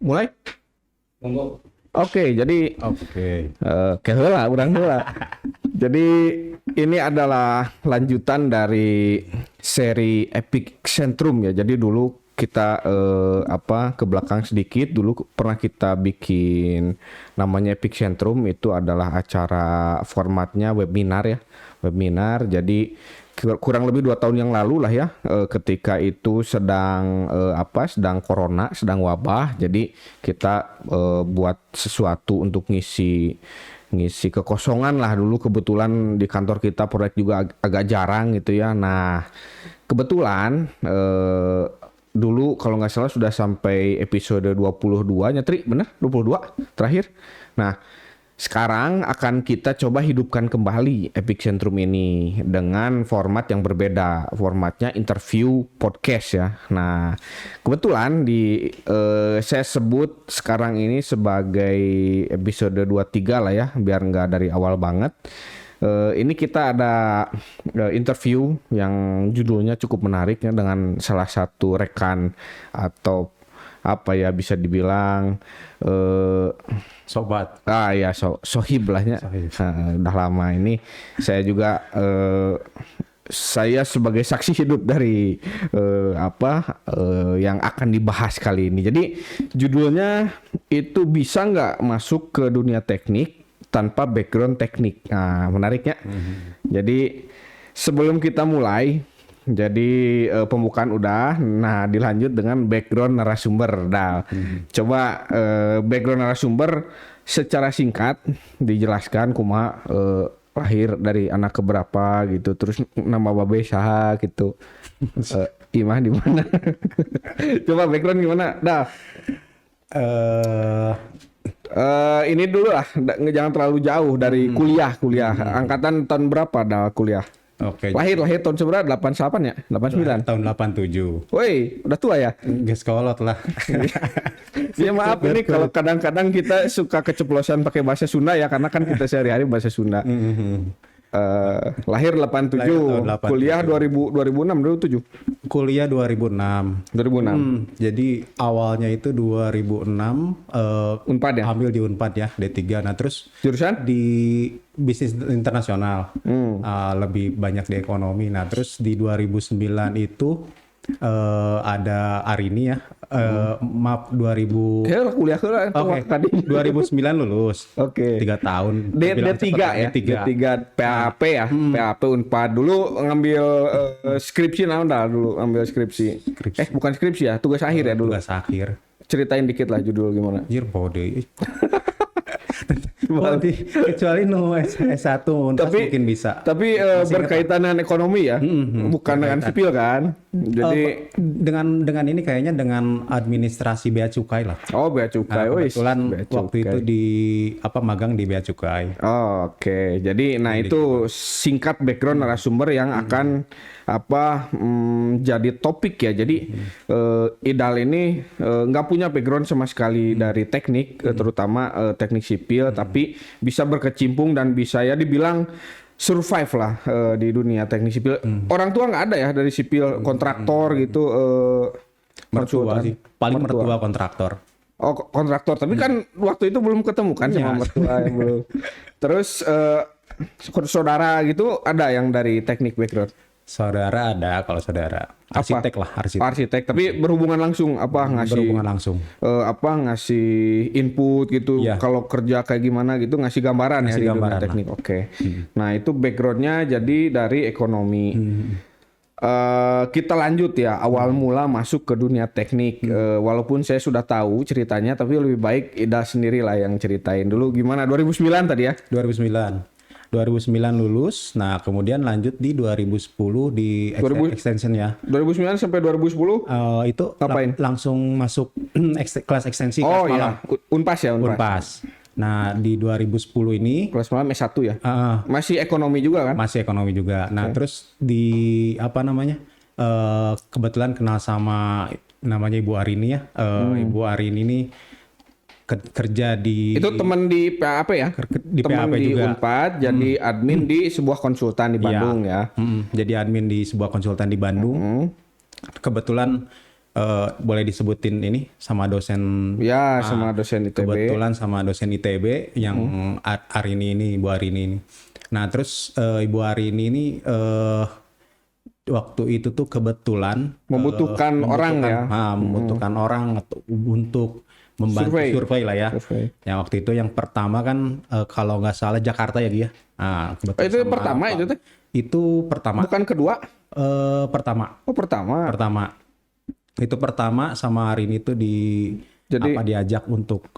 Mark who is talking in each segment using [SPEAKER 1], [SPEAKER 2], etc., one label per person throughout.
[SPEAKER 1] Mulai.
[SPEAKER 2] Monggo.
[SPEAKER 1] Oke, jadi heula urang heula. Jadi ini adalah lanjutan dari seri Epic Centrum ya. Jadi dulu kita ke belakang sedikit, dulu pernah kita bikin namanya Epic Centrum, itu adalah acara formatnya webinar ya. Webinar. Jadi kurang lebih 2 tahun yang lalu lah ya, ketika itu sedang corona, sedang wabah. Jadi kita buat sesuatu untuk ngisi kekosongan lah. Dulu kebetulan di kantor kita proyek juga agak jarang gitu ya. Nah kebetulan dulu kalau nggak salah sudah sampai episode 22 nyetri, bener 22 terakhir. Nah sekarang akan kita coba hidupkan kembali Epic Centrum ini dengan format yang berbeda. Formatnya interview podcast ya. Nah, kebetulan saya sebut sekarang ini sebagai episode 23 lah ya, biar nggak dari awal banget. Ini kita ada interview yang judulnya cukup menarik ya, dengan salah satu rekan atau bisa dibilang
[SPEAKER 2] Sobat.
[SPEAKER 1] Sohib lahnya. Udah lama ini saya juga saya sebagai saksi hidup dari yang akan dibahas kali ini. Jadi judulnya itu bisa nggak masuk ke dunia teknik tanpa background teknik. Nah, menariknya. Jadi sebelum kita mulai, jadi pembukaan udah, nah dilanjut dengan background narasumber. Coba background narasumber secara singkat dijelaskan kumaha lahir dari anak keberapa gitu, terus nama babe saha gitu. Imah di mana? Coba background gimana? Ini dulu lah, jangan terlalu jauh dari kuliah. Angkatan tahun berapa kuliah?
[SPEAKER 2] Oke.
[SPEAKER 1] Lahir tahun seberapa? 88 ya? 89?
[SPEAKER 2] Tahun 87.
[SPEAKER 1] Woi, udah tua ya?
[SPEAKER 2] Geus kolot lah.
[SPEAKER 1] Ya maaf ini kalau kadang-kadang kita suka keceplosan pakai bahasa Sunda ya, karena kan kita sehari-hari bahasa Sunda. Lahir 87, kuliah 2006, 2007.
[SPEAKER 2] Kuliah 2006.
[SPEAKER 1] 2006.
[SPEAKER 2] Jadi awalnya itu 2006
[SPEAKER 1] Unpad ya?
[SPEAKER 2] ambil di Unpad ya, D3. Nah, terus
[SPEAKER 1] Jurusan?
[SPEAKER 2] di bisnis internasional. Lebih banyak di ekonomi. Nah, terus di 2009 itu ada Arini ya. Maaf 2000.
[SPEAKER 1] Kayaknya kuliah ke
[SPEAKER 2] Oke.
[SPEAKER 1] tadi.
[SPEAKER 2] 2009 lulus.
[SPEAKER 1] Oke.
[SPEAKER 2] 3 tahun.
[SPEAKER 1] D3 ya? D3 PAP ya? PAP Unpad. Dulu ngambil skripsi dulu ngambil skripsi. Bukan skripsi ya, tugas akhir ya dulu.
[SPEAKER 2] Tugas akhir.
[SPEAKER 1] Ceritain dikit lah judul gimana.
[SPEAKER 2] Anjir bode. Kecuali S1 mungkin bisa.
[SPEAKER 1] Tapi berkaitan dengan ekonomi ya, bukan dengan sipil kan. Jadi
[SPEAKER 2] dengan ini kayaknya dengan administrasi bea cukai lah.
[SPEAKER 1] Oh, bea cukai.
[SPEAKER 2] Kebetulan waktu itu di magang di bea cukai.
[SPEAKER 1] Oke. Jadi itu singkat background narasumber yang akan jadi topik ya. Jadi Idal ini nggak punya background sama sekali dari teknik, terutama teknik sipil, tapi bisa berkecimpung dan bisa ya dibilang survive lah di dunia teknik sipil. Orang tua nggak ada ya dari sipil, kontraktor gitu.
[SPEAKER 2] Mertua sih, paling mertua kontraktor.
[SPEAKER 1] Oh, kontraktor, tapi kan waktu itu belum ketemu kan sama mertua yang belum. Terus saudara gitu ada yang dari teknik background?
[SPEAKER 2] Saudara ada, kalau saudara arsitek lah,
[SPEAKER 1] arsitek. Tapi berhubungan langsung ngasih
[SPEAKER 2] berhubungan langsung.
[SPEAKER 1] Ngasih input gitu.
[SPEAKER 2] Ya.
[SPEAKER 1] Kalau kerja kayak gimana gitu ngasih gambaran
[SPEAKER 2] ngasih
[SPEAKER 1] ya
[SPEAKER 2] gambaran
[SPEAKER 1] di dunia teknik. Oke. Nah, itu backgroundnya jadi dari ekonomi. Kita lanjut ya, awal mula masuk ke dunia teknik. Walaupun saya sudah tahu ceritanya, tapi lebih baik Ida sendiri lah yang ceritain dulu gimana. 2009 tadi ya?
[SPEAKER 2] 2009 lulus, nah kemudian lanjut di 2010 di extension ya.
[SPEAKER 1] 2009 sampai 2010?
[SPEAKER 2] Itu
[SPEAKER 1] ngapain?
[SPEAKER 2] Langsung masuk kelas ekstensi.
[SPEAKER 1] Oh
[SPEAKER 2] kelas
[SPEAKER 1] iya, Unpas ya?
[SPEAKER 2] Unpas. Nah di 2010 ini
[SPEAKER 1] kelas malam S1 ya? Masih ekonomi juga kan?
[SPEAKER 2] Masih ekonomi juga. Nah terus di kebetulan kenal sama namanya Ibu Arini ya. Ibu Arini ini kerja di
[SPEAKER 1] itu teman di PAP ya,
[SPEAKER 2] di
[SPEAKER 1] teman
[SPEAKER 2] PAP
[SPEAKER 1] di
[SPEAKER 2] juga.
[SPEAKER 1] Unpad, jadi admin di sebuah konsultan di Bandung ya.
[SPEAKER 2] Jadi admin di sebuah konsultan di Bandung. Kebetulan boleh disebutin ini sama dosen
[SPEAKER 1] Ya, sama dosen ITB.
[SPEAKER 2] kebetulan sama dosen ITB yang Arini ini, Ibu Arini ini. Nah, terus Ibu Arini ini waktu itu tuh kebetulan
[SPEAKER 1] Membutuhkan orang ya.
[SPEAKER 2] membutuhkan orang untuk membantu survei lah ya.
[SPEAKER 1] Survei.
[SPEAKER 2] Yang waktu itu yang pertama kan kalau nggak salah Jakarta ya Gia. Nah, kebetulan
[SPEAKER 1] Itu yang pertama itu teh?
[SPEAKER 2] Itu pertama.
[SPEAKER 1] Bukan kedua?
[SPEAKER 2] Pertama.
[SPEAKER 1] Oh, pertama.
[SPEAKER 2] Itu pertama sama Arini itu
[SPEAKER 1] Jadi-
[SPEAKER 2] diajak untuk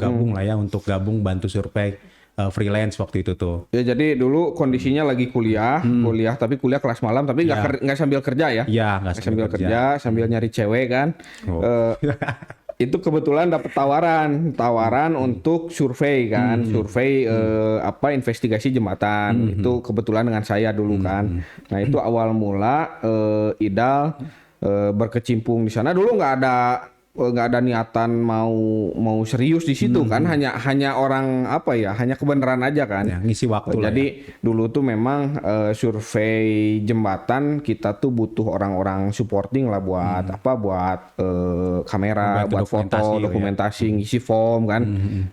[SPEAKER 2] gabung lah ya, untuk gabung bantu survei freelance waktu itu tuh.
[SPEAKER 1] Ya jadi dulu kondisinya lagi kuliah tapi kuliah kelas malam tapi nggak sambil kerja ya.
[SPEAKER 2] Iya, nggak
[SPEAKER 1] Nggak sambil kerja, sambil nyari cewek kan. Itu kebetulan dapat tawaran untuk survei kan, survei investigasi jembatan. Itu kebetulan dengan saya dulu kan. Nah, itu awal mula Idal berkecimpung di sana. Dulu nggak ada niatan mau serius di situ kan, hanya orang hanya kebenaran aja kan.
[SPEAKER 2] Ya, ngisi waktu lah.
[SPEAKER 1] Jadi dulu tuh memang survei jembatan kita tuh butuh orang-orang supporting lah buat buat kamera,
[SPEAKER 2] Membantu
[SPEAKER 1] buat
[SPEAKER 2] dokumentasi
[SPEAKER 1] foto,
[SPEAKER 2] lah ya.
[SPEAKER 1] dokumentasi, ngisi form kan.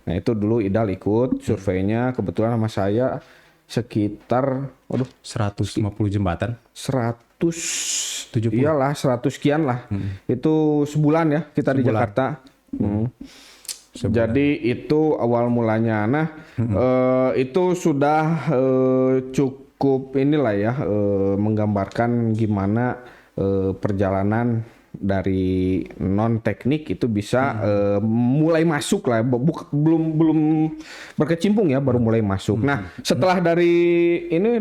[SPEAKER 1] Nah, itu dulu Idal ikut surveinya, kebetulan sama saya sekitar
[SPEAKER 2] 150 jembatan.
[SPEAKER 1] 170. Iyalah 100 sekian lah. Itu sebulan ya kita di Jakarta. Jadi itu awal mulanya. Nah, itu sudah cukup inilah ya menggambarkan gimana perjalanan dari non teknik itu bisa mulai masuk lah, belum berkecimpung ya, baru mulai masuk. Nah, setelah dari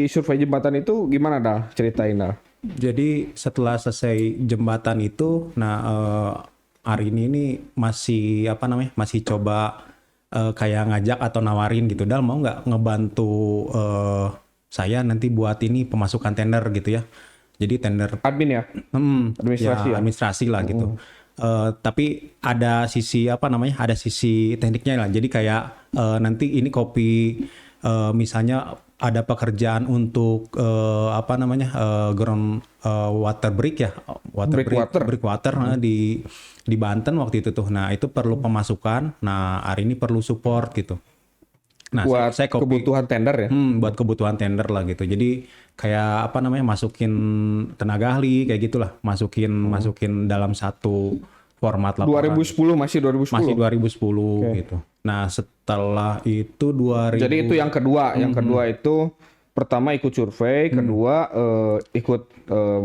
[SPEAKER 1] survei jembatan itu gimana Dal? Ceritain Dal.
[SPEAKER 2] Jadi setelah selesai jembatan itu, Arini ini masih masih coba kayak ngajak atau nawarin gitu, Dal mau nggak ngebantu saya nanti buat ini pemasukan tender gitu ya. Jadi tender
[SPEAKER 1] Admin ya? Administrasi ya?
[SPEAKER 2] administrasi lah gitu. Tapi ada sisi ada sisi tekniknya lah. Jadi kayak nanti ini kopi misalnya ada pekerjaan untuk ground water break ya, breakwater di Banten waktu itu tuh. Nah, itu perlu pemasukan. Nah, hari ini perlu support gitu. Nah,
[SPEAKER 1] buat
[SPEAKER 2] saya
[SPEAKER 1] kebutuhan tender ya?
[SPEAKER 2] buat kebutuhan tender lah gitu. Jadi kayak masukin tenaga ahli kayak gitulah, masukin dalam satu format laporan.
[SPEAKER 1] 2010 masih 2010.
[SPEAKER 2] Masih 2010 gitu. Nah, setelah itu 2000.
[SPEAKER 1] Jadi itu yang kedua, itu pertama ikut survei, kedua ikut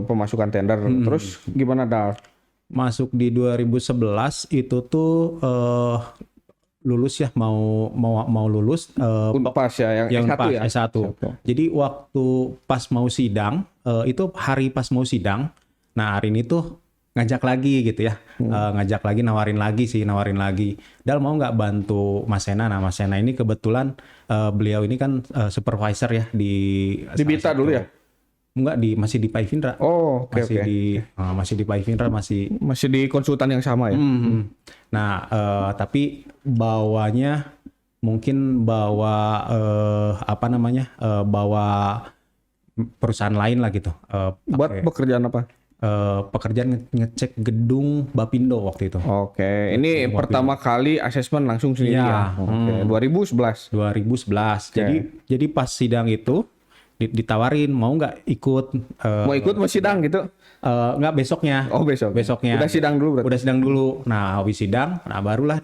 [SPEAKER 1] pemasukan tender. Terus gimana Dal?
[SPEAKER 2] Masuk di 2011 itu tuh lulus ya, mau lulus
[SPEAKER 1] Unpas ya, yang S1 ya.
[SPEAKER 2] S1. Jadi waktu pas mau sidang itu hari pas mau sidang, nah hari ini tuh ngajak lagi gitu ya, ngajak lagi nawarin lagi. Dal mau nggak bantu Mas Sena? Nah, Mas Sena ini kebetulan beliau ini kan supervisor ya di
[SPEAKER 1] Bita dulu ya?
[SPEAKER 2] Enggak, masih di Pak Ivindra.
[SPEAKER 1] Oh, oke.
[SPEAKER 2] Masih di Pak Ivindra, masih
[SPEAKER 1] di konsultan yang sama ya.
[SPEAKER 2] Nah, tapi bawanya mungkin bawa bawa perusahaan lain lah gitu.
[SPEAKER 1] Buat pekerjaan apa?
[SPEAKER 2] Pekerjaan ngecek gedung Bapindo waktu itu.
[SPEAKER 1] Oke, ini pertama kali asesmen langsung sendiri ya. Oke, 2011.
[SPEAKER 2] 2011. Jadi pas sidang itu ditawarin mau nggak ikut
[SPEAKER 1] mau ikut mau sidang gitu?
[SPEAKER 2] Nggak, besoknya.
[SPEAKER 1] Oh, besoknya. Udah sidang dulu berarti.
[SPEAKER 2] Udah sidang dulu. Nah, habis sidang, nah barulah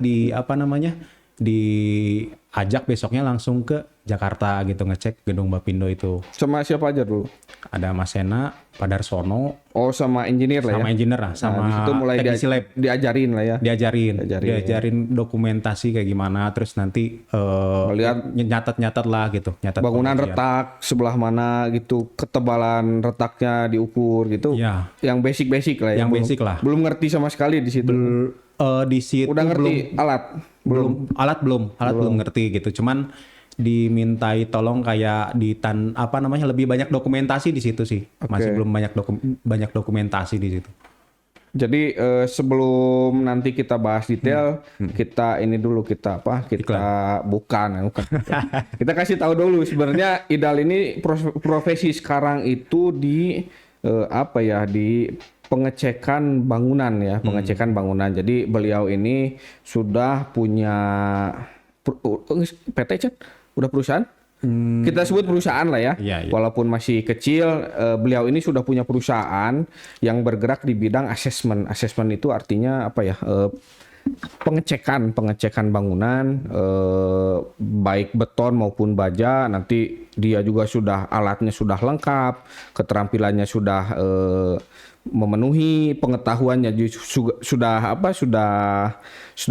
[SPEAKER 2] diajak besoknya langsung ke Jakarta gitu, ngecek gedung Bapindo itu.
[SPEAKER 1] Sama siapa aja dulu?
[SPEAKER 2] Ada Mas Sena, Pak Darsono.
[SPEAKER 1] Oh, sama engineer lah ya?
[SPEAKER 2] Sama engineer lah, sama
[SPEAKER 1] itu mulai
[SPEAKER 2] teknisi lab.
[SPEAKER 1] diajarin lah ya?
[SPEAKER 2] Diajarin dokumentasi kayak gimana, terus nanti
[SPEAKER 1] melihat
[SPEAKER 2] nyatat lah gitu.
[SPEAKER 1] Bangunan retak sebelah mana gitu, ketebalan retaknya diukur gitu.
[SPEAKER 2] Ya.
[SPEAKER 1] Yang basic lah ya?
[SPEAKER 2] Yang basic lah.
[SPEAKER 1] Belum ngerti sama sekali di situ?
[SPEAKER 2] Di situ
[SPEAKER 1] udah ngerti
[SPEAKER 2] alat belum ngerti gitu. Cuman dimintai tolong kayak lebih banyak dokumentasi di situ sih. Masih belum banyak dokumentasi di situ.
[SPEAKER 1] Jadi sebelum nanti kita bahas detail, kita ini dulu kita bukan. Kita kasih tahu dulu sebenarnya Idal ini profesi sekarang itu di pengecekan bangunan ya, pengecekan bangunan. Jadi beliau ini sudah punya PT Chan, udah perusahaan? Kita sebut perusahaan lah ya.
[SPEAKER 2] Iya, iya.
[SPEAKER 1] Walaupun masih kecil, beliau ini sudah punya perusahaan yang bergerak di bidang asesmen. Asesmen itu artinya apa ya? Pengecekan bangunan, baik beton maupun baja. Nanti dia juga sudah alatnya sudah lengkap, keterampilannya sudah memenuhi, pengetahuannya sudah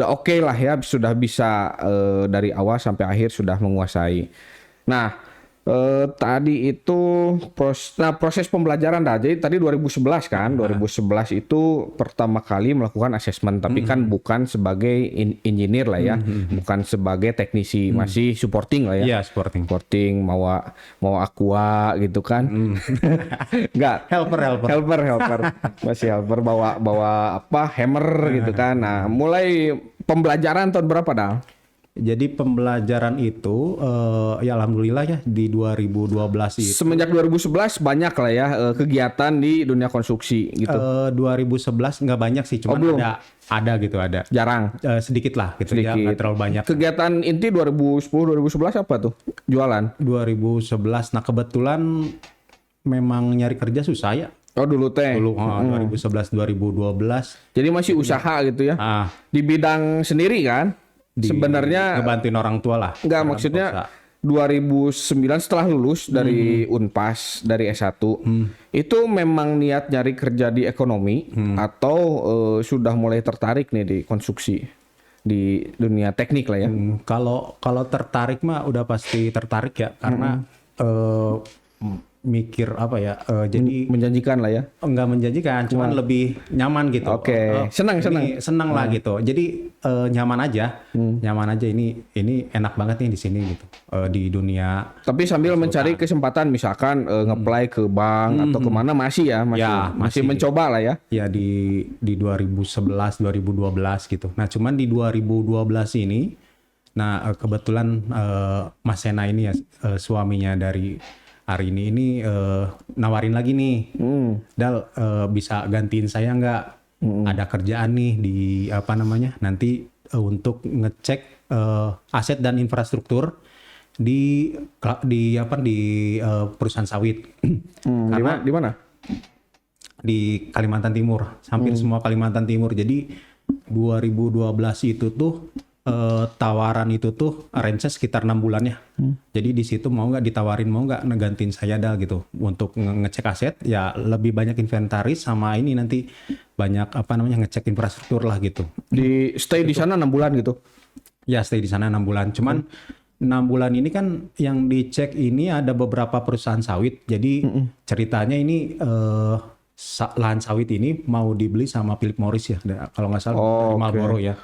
[SPEAKER 1] oke lah ya, sudah bisa dari awal sampai akhir sudah menguasai. Nah, tadi itu proses pembelajaran dah. Jadi tadi 2011 kan, 2011 itu pertama kali melakukan asesmen, tapi kan bukan sebagai engineer lah ya, bukan sebagai teknisi, masih supporting lah ya.
[SPEAKER 2] Iya, supporting.
[SPEAKER 1] Supporting, mau aqua gitu kan. Enggak. Helper. Masih helper bawa apa? Hammer gitu kan. Nah, mulai pembelajaran tahun berapa dah?
[SPEAKER 2] Jadi pembelajaran itu ya alhamdulillah ya di 2012 itu.
[SPEAKER 1] Semenjak 2011 banyak lah ya kegiatan di dunia konstruksi gitu.
[SPEAKER 2] 2011 nggak banyak sih, cuma ada gitu, ada.
[SPEAKER 1] Jarang.
[SPEAKER 2] Sedikit lah gitu
[SPEAKER 1] Sedikit.
[SPEAKER 2] ya, nggak terlalu banyak.
[SPEAKER 1] Kegiatan inti 2010-2011 apa tuh? Jualan?
[SPEAKER 2] 2011, nah kebetulan memang nyari kerja susah ya.
[SPEAKER 1] Oh dulu teh.
[SPEAKER 2] Dulu 2011-2012.
[SPEAKER 1] Jadi masih usaha gitu ya? Di bidang sendiri kan? Sebenarnya
[SPEAKER 2] ngebantuin orang tua lah.
[SPEAKER 1] Enggak, maksudnya 2009 setelah lulus dari Unpas, dari S1, itu memang niat nyari kerja di ekonomi atau sudah mulai tertarik nih di konstruksi, di dunia teknik lah ya?
[SPEAKER 2] Kalau tertarik mah udah pasti tertarik ya, karena mikir apa ya, jadi
[SPEAKER 1] menjanjikan lah ya?
[SPEAKER 2] Enggak menjanjikan, cuman lebih nyaman gitu.
[SPEAKER 1] Oke.
[SPEAKER 2] Senang lah gitu. Jadi nyaman aja ini enak banget nih di sini gitu, di dunia.
[SPEAKER 1] Tapi sambil mencari kesempatan, misalkan nge-apply ke bank atau kemana masih mencoba lah ya?
[SPEAKER 2] Ya di 2011 2012 gitu. Nah cuman di 2012 ini, nah kebetulan Mas Sena ini ya, suaminya dari Arini ini nawarin lagi nih, Dal, bisa gantiin saya nggak? Ada kerjaan nih di apa namanya, nanti untuk ngecek aset dan infrastruktur di perusahaan sawit. Karena
[SPEAKER 1] Di mana?
[SPEAKER 2] Di Kalimantan Timur, hampir semua Kalimantan Timur. Jadi 2012 itu tuh tawaran itu tuh range sekitar 6 bulan ya. Jadi di situ mau nggak ngegantiin saya Dal gitu untuk ngecek aset, ya lebih banyak inventaris sama ini nanti banyak ngecek infrastruktur lah gitu.
[SPEAKER 1] Di stay di sana 6 bulan gitu.
[SPEAKER 2] Ya stay di sana 6 bulan. Cuman 6 bulan ini kan yang dicek ini ada beberapa perusahaan sawit. Jadi ceritanya ini lahan sawit ini mau dibeli sama Philip Morris ya, kalau nggak salah, Marlboro ya.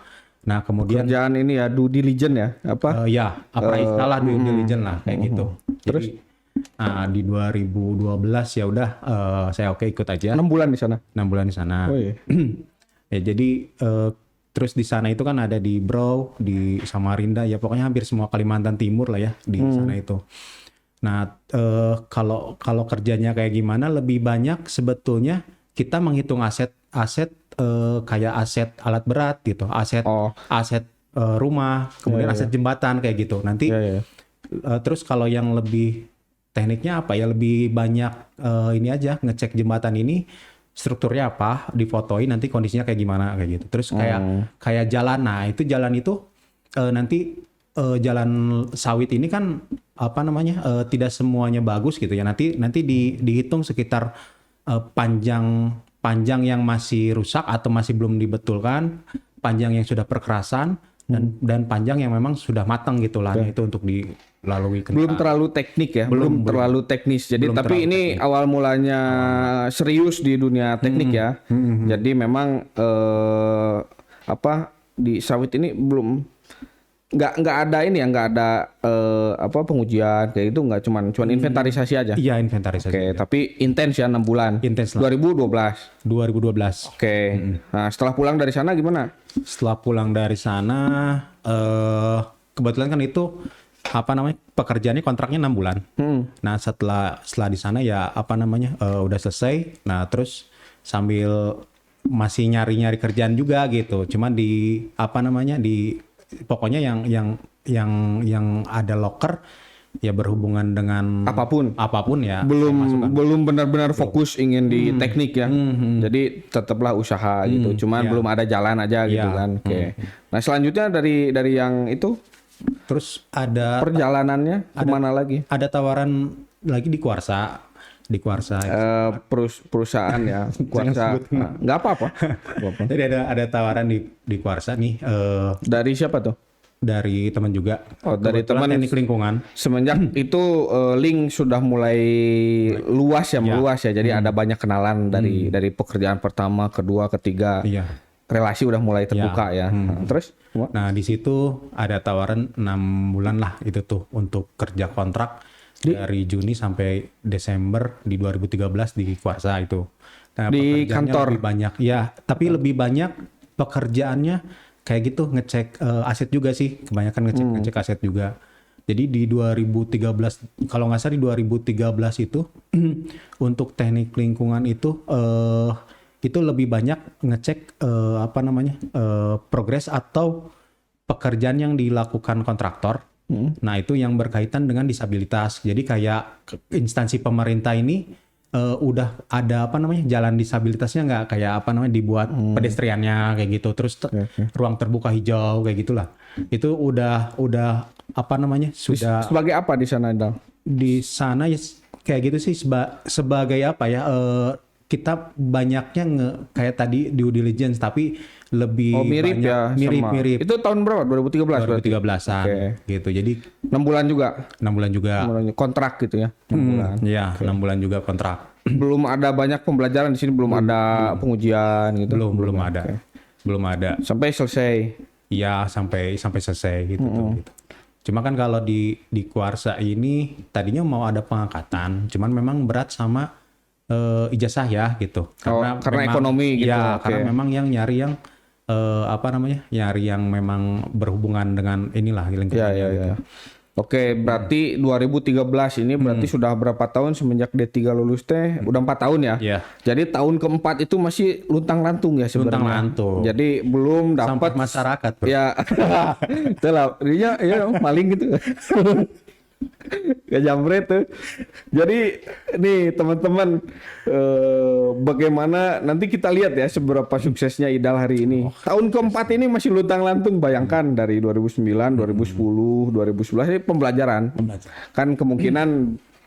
[SPEAKER 2] Nah kemudian
[SPEAKER 1] kerjaan ini ya due diligence ya apa?
[SPEAKER 2] Salah due diligence lah kayak gitu. Terus di 2012 ya udah saya ikut aja.
[SPEAKER 1] 6 bulan di sana.
[SPEAKER 2] 6 bulan di sana.
[SPEAKER 1] Oh iya.
[SPEAKER 2] Ya jadi terus di sana itu kan ada di Brau, di Samarinda, ya pokoknya hampir semua Kalimantan Timur lah ya di sana itu. Nah kalau kerjanya kayak gimana, lebih banyak sebetulnya kita menghitung aset kayak aset alat berat gitu, aset rumah, kemudian aset jembatan kayak gitu. Nanti terus kalau yang lebih tekniknya apa ya, lebih banyak ini aja, ngecek jembatan ini strukturnya apa, difotoin nanti kondisinya kayak gimana kayak gitu. Terus kayak jalan, nah itu jalan itu nanti jalan sawit ini kan tidak semuanya bagus gitu ya. Nanti dihitung sekitar panjang yang masih rusak atau masih belum dibetulkan, panjang yang sudah perkerasan, dan panjang yang memang sudah matang gitu lah, itu untuk dilalui kendaraan.
[SPEAKER 1] Belum terlalu teknik ya, belum terlalu teknis. Jadi tapi ini awal mulanya serius di dunia teknik ya. Jadi memang di sawit ini belum nggak ada pengujian kayak gitu, nggak cuman inventarisasi aja.
[SPEAKER 2] Iya, inventarisasi.
[SPEAKER 1] Oke, tapi intens ya 6 bulan.
[SPEAKER 2] Intens lah.
[SPEAKER 1] 2012. Oke. Nah, setelah pulang dari sana gimana?
[SPEAKER 2] Setelah pulang dari sana kebetulan kan itu pekerjaannya kontraknya 6 bulan. Nah, setelah di sana ya udah selesai. Nah, terus sambil masih nyari-nyari kerjaan juga gitu. Cuman di apa namanya di pokoknya yang ada loker ya berhubungan dengan apapun ya.
[SPEAKER 1] Belum benar-benar fokus ingin di teknik ya. Jadi tetaplah usaha gitu. Cuman belum ada jalan aja gitu kan. Oke. Nah selanjutnya dari yang itu
[SPEAKER 2] Terus ada
[SPEAKER 1] perjalanannya kemana lagi?
[SPEAKER 2] ada tawaran lagi di Kuarsa.
[SPEAKER 1] Perusahaan ya. Kuarsa. Nggak apa-apa.
[SPEAKER 2] Jadi ada tawaran di Kuarsa nih
[SPEAKER 1] Dari siapa tuh?
[SPEAKER 2] dari teman juga.
[SPEAKER 1] Oh, dari
[SPEAKER 2] Kebetulan
[SPEAKER 1] teman.
[SPEAKER 2] teknik lingkungan.
[SPEAKER 1] Semenjak itu link sudah mulai meluas ya. Jadi ada banyak kenalan dari pekerjaan pertama, kedua, ketiga.
[SPEAKER 2] Iya.
[SPEAKER 1] Relasi udah mulai terbuka ya. Terus?
[SPEAKER 2] Nah, di situ ada tawaran 6 bulan lah itu tuh untuk kerja kontrak dari Juni sampai Desember di 2013 di Kuarsa itu. Nah,
[SPEAKER 1] Di
[SPEAKER 2] pekerjaannya
[SPEAKER 1] kantor?
[SPEAKER 2] lebih banyak. Ya, tapi lebih banyak pekerjaannya kayak gitu ngecek aset juga sih. Kebanyakan ngecek aset juga. Jadi di 2013 kalau nggak salah di 2013 itu untuk teknik lingkungan itu lebih banyak ngecek progres atau pekerjaan yang dilakukan kontraktor. Nah itu yang berkaitan dengan disabilitas. Jadi kayak instansi pemerintah ini udah ada jalan disabilitasnya nggak kayak dibuat pedestriannya kayak gitu. Terus ruang terbuka hijau kayak gitulah. Itu udah sudah
[SPEAKER 1] Sebagai apa di sana, Dal?
[SPEAKER 2] di sana ya kayak gitu sih sebagai kita banyaknya kayak tadi due diligence tapi lebih
[SPEAKER 1] Mirip
[SPEAKER 2] banyak,
[SPEAKER 1] ya.
[SPEAKER 2] mirip
[SPEAKER 1] Itu tahun berapa? 2013 berarti?
[SPEAKER 2] 2013-an gitu. Jadi
[SPEAKER 1] 6 bulan juga?
[SPEAKER 2] 6 bulan juga.
[SPEAKER 1] Kontrak gitu ya? 6 bulan.
[SPEAKER 2] Iya, 6 bulan juga kontrak.
[SPEAKER 1] Belum ada banyak pembelajaran di sini, belum ada pengujian gitu?
[SPEAKER 2] Belum ada. Belum ada.
[SPEAKER 1] Sampai selesai?
[SPEAKER 2] Iya, sampai selesai gitu tuh gitu. Cuma kan kalau di Kuarsa ini tadinya mau ada pengangkatan, cuman memang berat sama ijazah ya gitu.
[SPEAKER 1] Karena
[SPEAKER 2] memang,
[SPEAKER 1] ekonomi gitu.
[SPEAKER 2] Ya, karena memang yang nyari yang nyari yang memang berhubungan dengan inilah lingkungan.
[SPEAKER 1] Ya. Oke, berarti 2013 ini berarti sudah berapa tahun semenjak D3 lulus teh? Udah 4 tahun ya?
[SPEAKER 2] Iya.
[SPEAKER 1] Jadi tahun keempat itu masih luntang-lantung ya sebenarnya.
[SPEAKER 2] Luntang-lantung.
[SPEAKER 1] Jadi belum dapat
[SPEAKER 2] Sampah masyarakat. Bro.
[SPEAKER 1] Ya. Itulah, dia ya maling gitu. Gak jambret tuh. Jadi nih teman-teman bagaimana nanti kita lihat ya seberapa suksesnya Idal hari ini. Tahun keempat ini masih luntang-lantung, bayangkan dari 2009, 2010, 2011 ini pembelajaran. Kan kemungkinan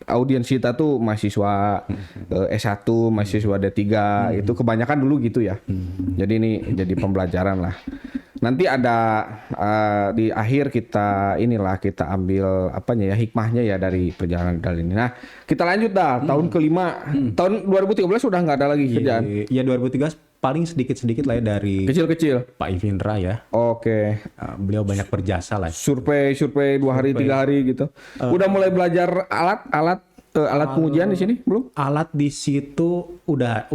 [SPEAKER 1] audiens kita tuh mahasiswa S1, mahasiswa D3 itu kebanyakan dulu gitu ya. Jadi ini jadi pembelajaran lah. Nanti ada di akhir kita ambil hikmahnya ya dari perjalanan Idal ini. Nah, kita lanjut dah tahun kelima. Tahun 2013 sudah nggak ada lagi kerjaan.
[SPEAKER 2] Iya 2013 paling sedikit lah ya dari
[SPEAKER 1] Kecil-kecil.
[SPEAKER 2] Pak Ivindra ya.
[SPEAKER 1] Oke.
[SPEAKER 2] Beliau banyak berjasa lah.
[SPEAKER 1] Survei 2 hari 3 hari gitu. Udah mulai belajar alat pengujian di sini belum?
[SPEAKER 2] Alat di situ udah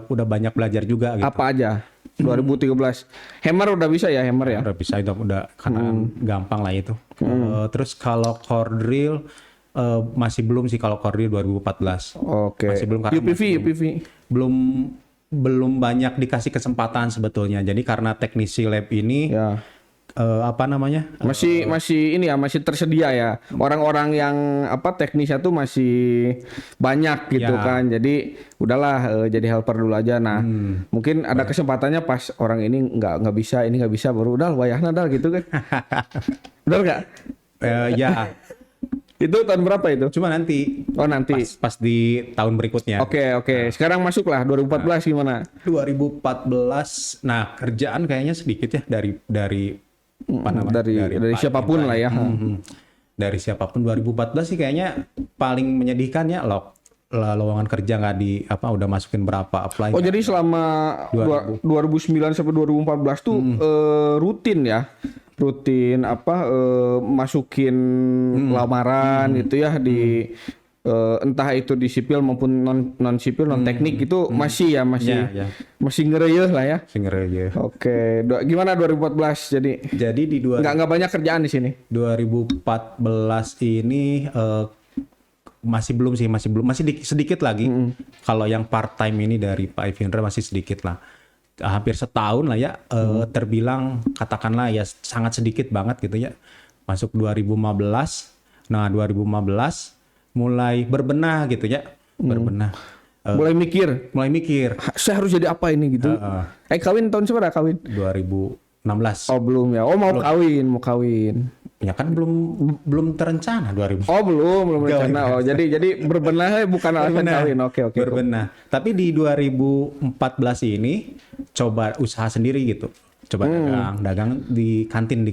[SPEAKER 2] banyak belajar juga gitu.
[SPEAKER 1] Apa aja? 2013. Hammer udah bisa ya, hammer ya?
[SPEAKER 2] Udah bisa itu udah karena gampang lah itu. Terus kalau core drill masih belum sih kalau core drill 2014.
[SPEAKER 1] Oke.
[SPEAKER 2] Masih belum karena
[SPEAKER 1] UPV.
[SPEAKER 2] belum banyak dikasih kesempatan sebetulnya. Jadi karena teknisi lab ini
[SPEAKER 1] Ya. Masih ini ya, masih tersedia ya. Orang-orang yang teknisnya tuh masih banyak gitu
[SPEAKER 2] Ya.
[SPEAKER 1] kan. Jadi udahlah jadi helper dulu aja. Nah, mungkin ada kesempatannya pas orang ini nggak bisa, ini nggak bisa, baru udah wayahna dah gitu kan. Benar nggak?
[SPEAKER 2] Ya.
[SPEAKER 1] Itu tahun berapa itu?
[SPEAKER 2] Cuma nanti.
[SPEAKER 1] Oh, nanti.
[SPEAKER 2] Pas di tahun berikutnya.
[SPEAKER 1] Oke. Sekarang masuklah 2014 gimana?
[SPEAKER 2] 2014. Nah, kerjaan kayaknya sedikit ya dari
[SPEAKER 1] dari
[SPEAKER 2] Pak
[SPEAKER 1] siapapun
[SPEAKER 2] Indra
[SPEAKER 1] lah ya.
[SPEAKER 2] Dari siapapun 2014 sih kayaknya paling menyedihkan ya lowongan kerja nggak udah masukin berapa apply.
[SPEAKER 1] Oh, jadi selama 2009 sampai 2014 tuh rutin ya. Rutin masukin lamaran gitu ya di entah itu di sipil maupun non sipil, non teknik itu masih ngereyeh lah ya.
[SPEAKER 2] Singernya.
[SPEAKER 1] Oke, gimana 2014
[SPEAKER 2] Jadi di
[SPEAKER 1] nggak banyak kerjaan di sini.
[SPEAKER 2] 2014 ini masih belum sih, sedikit lagi. Kalau yang part time ini dari Pak Evindra masih sedikit lah. Hampir setahun lah ya, terbilang katakanlah ya sangat sedikit banget gitu ya. Masuk 2015. Nah, 2015 mulai berbenah gitu ya. Berbenah.
[SPEAKER 1] Mulai mikir, saya harus jadi apa ini gitu. Kawin tahun seberapa kawin?
[SPEAKER 2] 2016.
[SPEAKER 1] Oh belum ya. Oh mau kawin.
[SPEAKER 2] Ya kan belum terencana 2000.
[SPEAKER 1] Oh belum rencana. Oh jadi berbenah bukan alasan kawin. Oke.
[SPEAKER 2] Berbenah. Tapi di 2014 ini coba usaha sendiri gitu. Coba dagang di kantin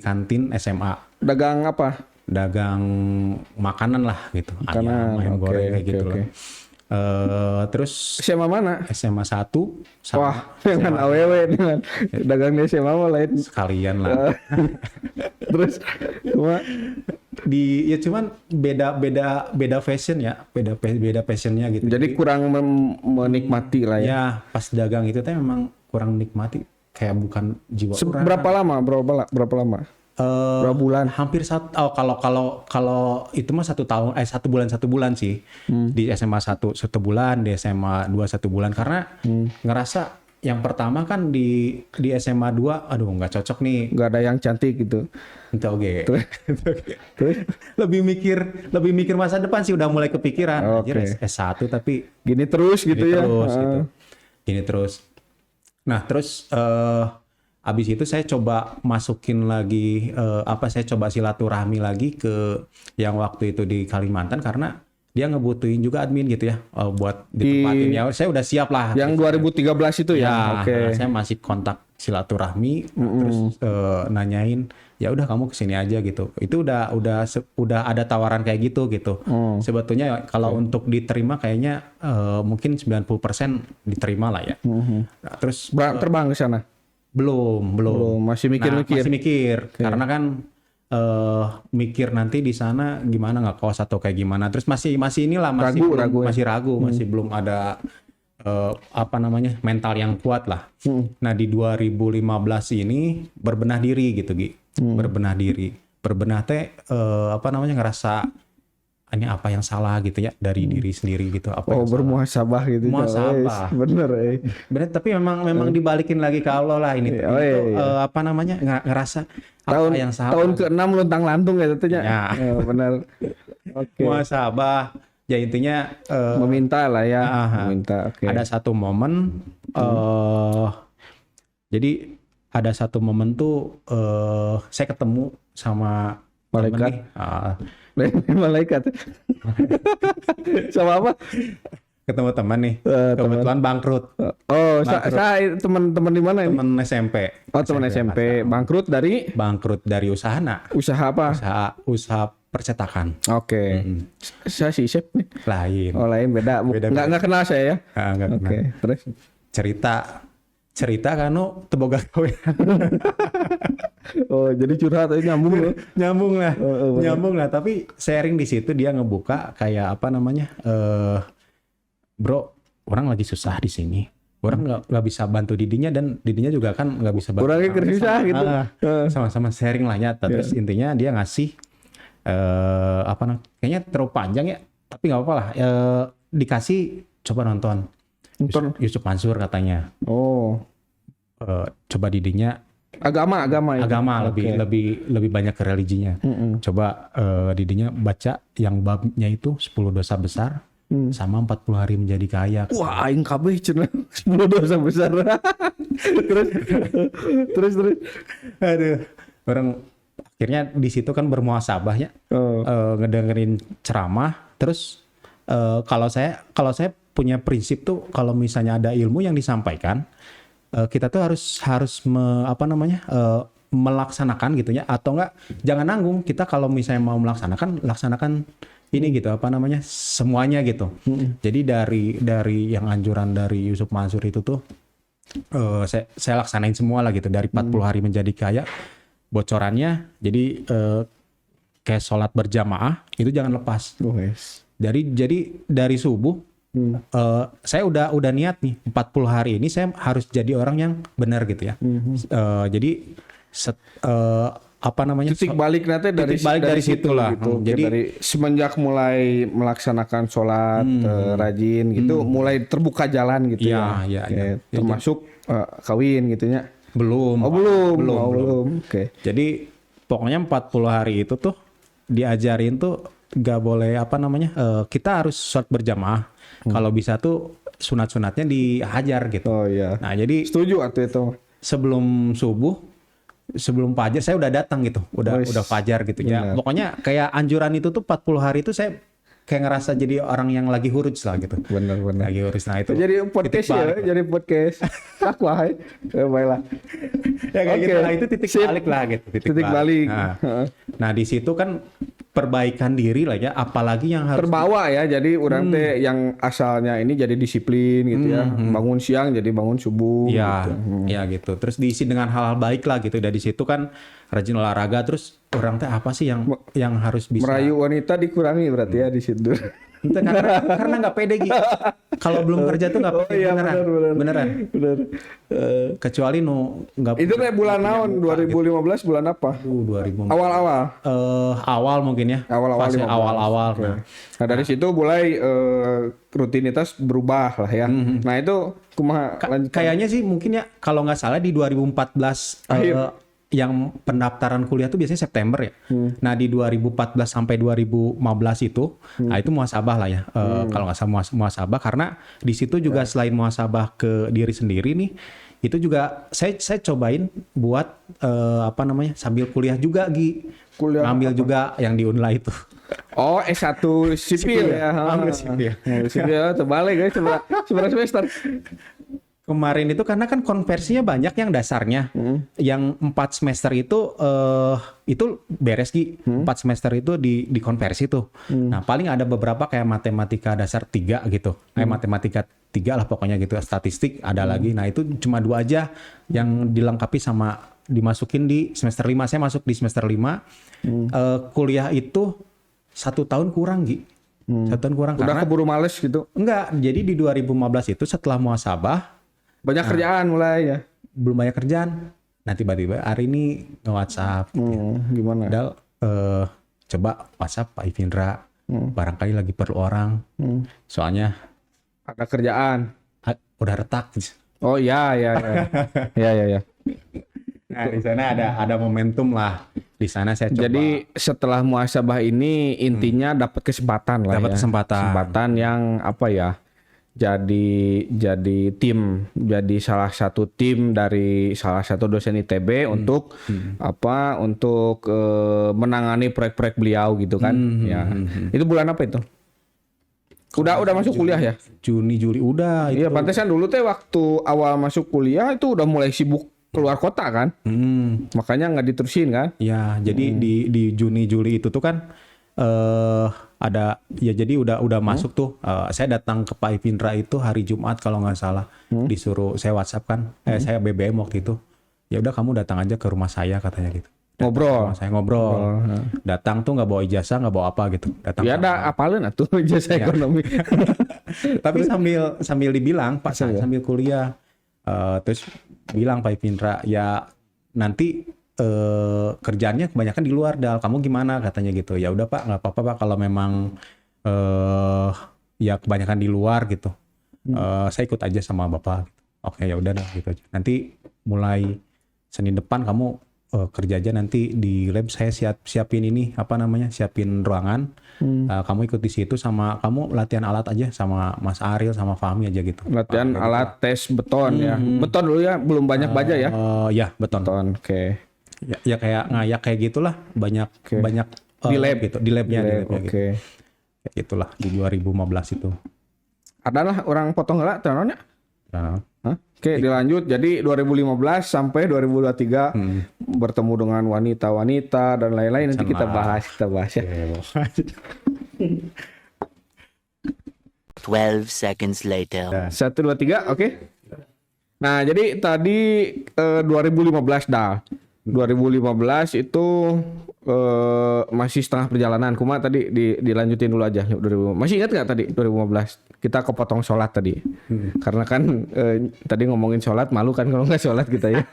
[SPEAKER 2] SMA.
[SPEAKER 1] Dagang apa?
[SPEAKER 2] Dagang makanan lah gitu.
[SPEAKER 1] Makanan.
[SPEAKER 2] Ayam goreng kayak gitu loh. Terus
[SPEAKER 1] SMA mana?
[SPEAKER 2] SMA 1
[SPEAKER 1] Wah, dengan AWW dengan dagang di SMA mah lain
[SPEAKER 2] sekalian lah.
[SPEAKER 1] Terus cuma
[SPEAKER 2] cuman beda fashion ya, beda passionnya gitu.
[SPEAKER 1] Jadi kurang menikmati lah ya.
[SPEAKER 2] Ya, pas dagang itu teh memang kurang menikmati, kayak bukan jiwa orang.
[SPEAKER 1] Berapa lama? Berapa bulan?
[SPEAKER 2] Hampir kalau itu mah 1 tahun, 1 bulan sih. Di SMA 1 bulan, di SMA 2 1 bulan, karena ngerasa yang pertama kan di SMA 2 aduh nggak cocok nih.
[SPEAKER 1] Nggak ada yang cantik gitu.
[SPEAKER 2] Itu oke.
[SPEAKER 1] Terus
[SPEAKER 2] lebih mikir masa depan sih, udah mulai kepikiran. Anjir, S1 tapi
[SPEAKER 1] gini terus gitu ya.
[SPEAKER 2] Gini terus. Nah, terus abis itu saya coba masukin lagi saya coba silaturahmi lagi ke yang waktu itu di Kalimantan, karena dia ngebutuhin juga admin gitu ya, buat ditempatin ya. Saya udah siap lah.
[SPEAKER 1] Yang 2013 itu ya.
[SPEAKER 2] Oke. Saya masih kontak silaturahmi, terus nanyain, ya udah kamu kesini aja gitu. Itu udah ada tawaran kayak gitu. Sebetulnya kalau untuk diterima kayaknya mungkin 90% diterima lah ya. Nah, terus
[SPEAKER 1] terbang ke sana.
[SPEAKER 2] Belum.
[SPEAKER 1] Masih mikir.
[SPEAKER 2] Karena kan mikir nanti di sana gimana, nggak kos atau kayak gimana. Terus masih ragu, masih belum ada mental yang kuat lah. Nah, di 2015 ini berbenah diri gitu, Gi. Berbenah teh ngerasa ini apa yang salah gitu ya dari diri sendiri gitu,
[SPEAKER 1] bermuhasabah gitu.
[SPEAKER 2] Muhasabah.
[SPEAKER 1] Bener.
[SPEAKER 2] Tapi memang dibalikin lagi ke Allah lah ini. Ngerasa apa yang salah.
[SPEAKER 1] Tahun ke-6 luntang lantung ya tentunya.
[SPEAKER 2] Ya.
[SPEAKER 1] Benar. Oke.
[SPEAKER 2] Muhasabah. Ya intinya
[SPEAKER 1] meminta lah ya. Meminta. Oke.
[SPEAKER 2] Ada satu momen jadi ada satu momen tuh saya ketemu sama
[SPEAKER 1] malaikat. Malaikat. Sama apa?
[SPEAKER 2] Ketemu teman nih. Kebetulan bangkrut.
[SPEAKER 1] Saya teman-teman di mana ini?
[SPEAKER 2] Teman SMP.
[SPEAKER 1] Oh, teman SMP. Bangkrut dari
[SPEAKER 2] usaha
[SPEAKER 1] Usaha apa?
[SPEAKER 2] Usaha percetakan.
[SPEAKER 1] Oke. Saya si Isep nih.
[SPEAKER 2] Lain.
[SPEAKER 1] Oh, lain beda. Enggak kenal saya ya.
[SPEAKER 2] Enggak kenal.
[SPEAKER 1] Oke, terus
[SPEAKER 2] cerita kanu teboga kowe.
[SPEAKER 1] Oh, jadi curhat aja nyambung
[SPEAKER 2] lah. Nyambung lah, tapi sharing di situ dia ngebuka kayak bro, orang lagi susah di sini. Orang nggak bisa bantu didinya, dan didinya juga kan nggak bisa bantu.
[SPEAKER 1] Orangnya kerja gitu.
[SPEAKER 2] Sama-sama sharing lah ya. Terus intinya dia ngasih kayaknya terlalu panjang ya, tapi nggak apa-apa lah. Dikasih coba nonton. Yusuf Mansur katanya.
[SPEAKER 1] Oh.
[SPEAKER 2] Coba didinya
[SPEAKER 1] agama
[SPEAKER 2] lebih banyak ke religinya. Coba didinya baca yang babnya itu 10 dosa besar sama 40 hari menjadi kaya.
[SPEAKER 1] Wah, aing kabeh cenah 10 dosa besar. terus.
[SPEAKER 2] Aduh, orang akhirnya di situ kan bermuhasabah ya. Ngedengerin ceramah. Terus kalau saya punya prinsip tuh, kalau misalnya ada ilmu yang disampaikan, kita tuh harus melaksanakan gitu ya, atau enggak jangan nanggung. Kita kalau misalnya mau laksanakan ini gitu, semuanya gitu. Jadi dari yang anjuran dari Yusuf Mansur itu tuh saya laksanain semua lah gitu, dari 40 hari menjadi kaya. Bocorannya jadi kayak sholat berjamaah itu jangan lepas. Jadi dari subuh saya udah niat nih 40 hari ini saya harus jadi orang yang benar gitu ya. Jadi apa namanya?
[SPEAKER 1] Titik balik nanti dari
[SPEAKER 2] titik balik dari situ lah.
[SPEAKER 1] gitu.
[SPEAKER 2] Jadi
[SPEAKER 1] dari semenjak mulai melaksanakan sholat rajin gitu, mulai terbuka jalan gitu ya. Termasuk kawin gitunya.
[SPEAKER 2] belum.
[SPEAKER 1] Oh belum. Oke.
[SPEAKER 2] Jadi pokoknya 40 hari itu tuh diajarin tuh gak boleh apa namanya, kita harus sholat berjamaah. Kalau bisa tuh sunat-sunatnya dihajar gitu.
[SPEAKER 1] Oh iya.
[SPEAKER 2] Nah jadi
[SPEAKER 1] Setuju atau itu?
[SPEAKER 2] sebelum subuh, sebelum fajar saya udah datang gitu, udah fajar gitu ya. Pokoknya kayak anjuran itu tuh 40 hari itu saya kayak ngerasa jadi orang yang lagi huruf lah gitu.
[SPEAKER 1] Benar.
[SPEAKER 2] Lagi huruf. Nah itu
[SPEAKER 1] Jadi podcast ya, jadi podcast. Takwa, baiklah.
[SPEAKER 2] ya kayak
[SPEAKER 1] Oke.
[SPEAKER 2] gitu lah, itu titik
[SPEAKER 1] Sip.
[SPEAKER 2] balik lah gitu.
[SPEAKER 1] Titik balik.
[SPEAKER 2] Nah di situ kan perbaikan diri lah ya, apalagi yang harus
[SPEAKER 1] Terbawa ya, jadi orang teh yang asalnya ini jadi disiplin gitu ya. Bangun siang jadi bangun subuh.
[SPEAKER 2] ya,
[SPEAKER 1] gitu.
[SPEAKER 2] ya gitu. Terus diisi dengan hal-hal baik lah gitu. Dari situ kan rajin olahraga. Terus orang teh apa sih yang harus bisa
[SPEAKER 1] Merayu wanita dikurangi berarti ya di situ.
[SPEAKER 2] Itu karena nggak pede gitu. Kalau belum kerja tuh nggak pede beneran.
[SPEAKER 1] Benar.
[SPEAKER 2] Kecuali nggak.
[SPEAKER 1] Itu kayak bulan naon 2015 bulan apa?
[SPEAKER 2] 2000.
[SPEAKER 1] Awal-awal.
[SPEAKER 2] Awal mungkin ya.
[SPEAKER 1] Awal-awal
[SPEAKER 2] Fase
[SPEAKER 1] 15.
[SPEAKER 2] awal-awal.
[SPEAKER 1] Oke.
[SPEAKER 2] Nah,
[SPEAKER 1] Nah dari situ mulai rutinitas berubah lah ya. Nah itu kumaha lanjut.
[SPEAKER 2] kayaknya sih mungkin ya kalau nggak salah di 2014 yang pendaftaran kuliah tuh biasanya September ya. Nah di 2014 sampai 2015 itu, nah itu muhasabah lah ya. Kalau nggak salah muhasabah, karena di situ juga selain muhasabah ke diri sendiri nih, itu juga saya cobain buat apa namanya, sambil kuliah juga
[SPEAKER 1] Kuliah
[SPEAKER 2] ngambil juga yang di Unla itu.
[SPEAKER 1] Oh S1 sipil ya.
[SPEAKER 2] Ambil sipil.
[SPEAKER 1] Sipil terbalik guys, seberapa semester?
[SPEAKER 2] Kemarin itu karena kan konversinya banyak yang dasarnya. Yang 4 semester itu beres 4 semester itu dikonversi tuh. Nah, paling ada beberapa kayak matematika dasar 3 gitu. Matematika 3 lah pokoknya gitu. Statistik ada lagi. Nah, itu cuma 2 aja yang dilengkapi sama dimasukin di semester 5. Saya masuk di semester 5. Kuliah itu 1 tahun kurang 1 tahun kurang.
[SPEAKER 1] Udah
[SPEAKER 2] karena
[SPEAKER 1] keburu males gitu.
[SPEAKER 2] enggak. Jadi di 2015 itu setelah muhasabah
[SPEAKER 1] Banyak kerjaan mulai ya.
[SPEAKER 2] belum banyak kerjaan. Nah tiba-tiba hari ini nge-WhatsApp.
[SPEAKER 1] Gimana?
[SPEAKER 2] Padahal coba WhatsApp Pak Ivindra. Barangkali lagi perlu orang. Soalnya
[SPEAKER 1] Ada kerjaan.
[SPEAKER 2] udah retak.
[SPEAKER 1] Oh iya. Ya.
[SPEAKER 2] Nah di sana ada momentum lah. Di sana saya coba.
[SPEAKER 1] Jadi setelah muhasabah ini intinya dapat kesempatan lah
[SPEAKER 2] Dapat
[SPEAKER 1] ya.
[SPEAKER 2] kesempatan
[SPEAKER 1] yang apa ya? Jadi salah satu tim dari salah satu dosen ITB untuk untuk menangani proyek-proyek beliau gitu kan. Itu bulan apa itu? Udah masuk kuliah ya?
[SPEAKER 2] Juni Juli udah.
[SPEAKER 1] Iya, pantesan dulu teh waktu awal masuk kuliah itu udah mulai sibuk keluar kota kan. Makanya nggak diterusin kan.
[SPEAKER 2] Ya, jadi di Juni Juli itu tuh kan ada ya, jadi udah masuk tuh. Saya datang ke Pak Ivindra itu hari Jumat kalau nggak salah. Disuruh saya WhatsApp kan. saya BBM waktu itu. Ya udah kamu datang aja ke rumah saya katanya gitu.
[SPEAKER 1] Ngobrol.
[SPEAKER 2] Saya ngobrol. Datang tuh nggak bawa ijazah, nggak bawa apa gitu. Datang.
[SPEAKER 1] Ya ada apalin atuh jasa ekonomi.
[SPEAKER 2] Tapi sambil dibilang Pak, sambil kuliah. Terus bilang Pak Ivindra, ya nanti kerjaannya kebanyakan di luar Dal, kamu gimana katanya gitu. Ya udah Pak, nggak apa-apa Pak kalau memang ya kebanyakan di luar gitu. Saya ikut aja sama Bapak. Oke, ya udah dah gitu aja. Nanti mulai Senin depan kamu kerja aja nanti di lab, saya siapin ini apa namanya, siapin ruangan. Kamu ikut di situ, sama kamu latihan alat aja sama Mas Ariel sama Fahmi aja gitu.
[SPEAKER 1] Latihan alat tes beton ya. Beton dulu ya, belum banyak baja ya.
[SPEAKER 2] Ya beton.
[SPEAKER 1] Oke.
[SPEAKER 2] Ya kayak ngayak kayak gitulah, banyak
[SPEAKER 1] Di lab
[SPEAKER 2] gitu, di labnya
[SPEAKER 1] Oke.
[SPEAKER 2] gitu. Kayak gitulah di 2015 itu.
[SPEAKER 1] Adalah orang potong heula tenonnya.
[SPEAKER 2] Nah,
[SPEAKER 1] Oke, dilanjut. Jadi 2015 sampai 2023 bertemu dengan wanita-wanita dan lain-lain, nanti kita bahas ya.
[SPEAKER 3] 12 seconds later.
[SPEAKER 1] 1 2 3, oke. Nah, jadi tadi 2015 dah. 2015 itu masih setengah perjalanan. Kuma tadi dilanjutin dulu aja 2015. Masih ingat nggak tadi 2015 kita kepotong sholat tadi? Karena kan tadi ngomongin sholat, malu kan kalau nggak sholat kita ya.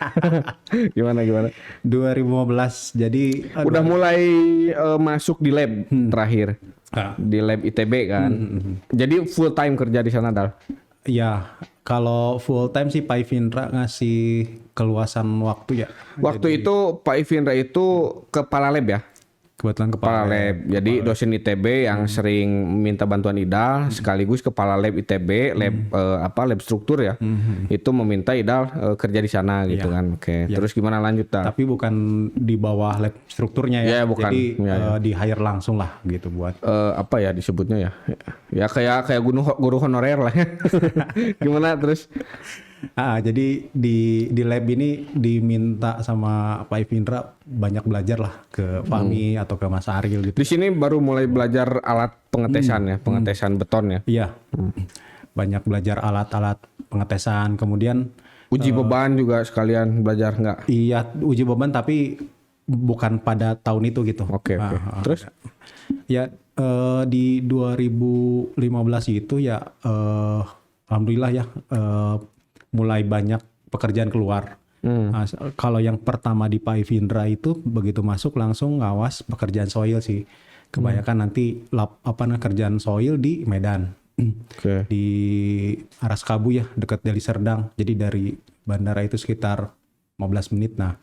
[SPEAKER 1] Gimana?
[SPEAKER 2] 2015 jadi
[SPEAKER 1] Udah mulai masuk di lab terakhir. Di lab ITB kan. Jadi full time kerja di sana, Dal.
[SPEAKER 2] ya kalau full time sih Pak Ivindra ngasih keluasan waktu ya.
[SPEAKER 1] Waktu itu Pak Ivindra itu kepala lab ya?
[SPEAKER 2] Kebetulan
[SPEAKER 1] Kepala lab. Jadi dosen ITB yang sering minta bantuan Idal sekaligus kepala lab ITB, lab struktur ya. Itu meminta Idal kerja di sana gitu kan. Oke. Terus gimana lanjut Dal?
[SPEAKER 2] Tapi bukan di bawah lab strukturnya ya.
[SPEAKER 1] Ya, bukan.
[SPEAKER 2] Jadi
[SPEAKER 1] Ya.
[SPEAKER 2] di hire langsung lah gitu buat.
[SPEAKER 1] Apa ya disebutnya ya? Ya kayak guru honorer lah ya. Gimana terus?
[SPEAKER 2] Jadi di lab ini diminta sama Pak Ivindra banyak belajar lah ke Fahmi atau ke Mas Ariel gitu.
[SPEAKER 1] Di sini baru mulai belajar alat pengetesan ya, pengetesan beton ya.
[SPEAKER 2] Iya. Banyak belajar alat-alat pengetesan, kemudian
[SPEAKER 1] Uji beban juga sekalian belajar nggak?
[SPEAKER 2] iya uji beban tapi bukan pada tahun itu gitu.
[SPEAKER 1] Oke. Terus?
[SPEAKER 2] Ya di 2015 itu ya alhamdulillah ya mulai banyak pekerjaan keluar. Nah, kalau yang pertama di Pak Ivindra itu begitu masuk langsung ngawas pekerjaan soil sih. Kebanyakan nanti kerjaan soil di Medan.
[SPEAKER 1] Oke.
[SPEAKER 2] Di Aras Kabu ya, dekat Deli Serdang. Jadi dari bandara itu sekitar 15 menit. Nah,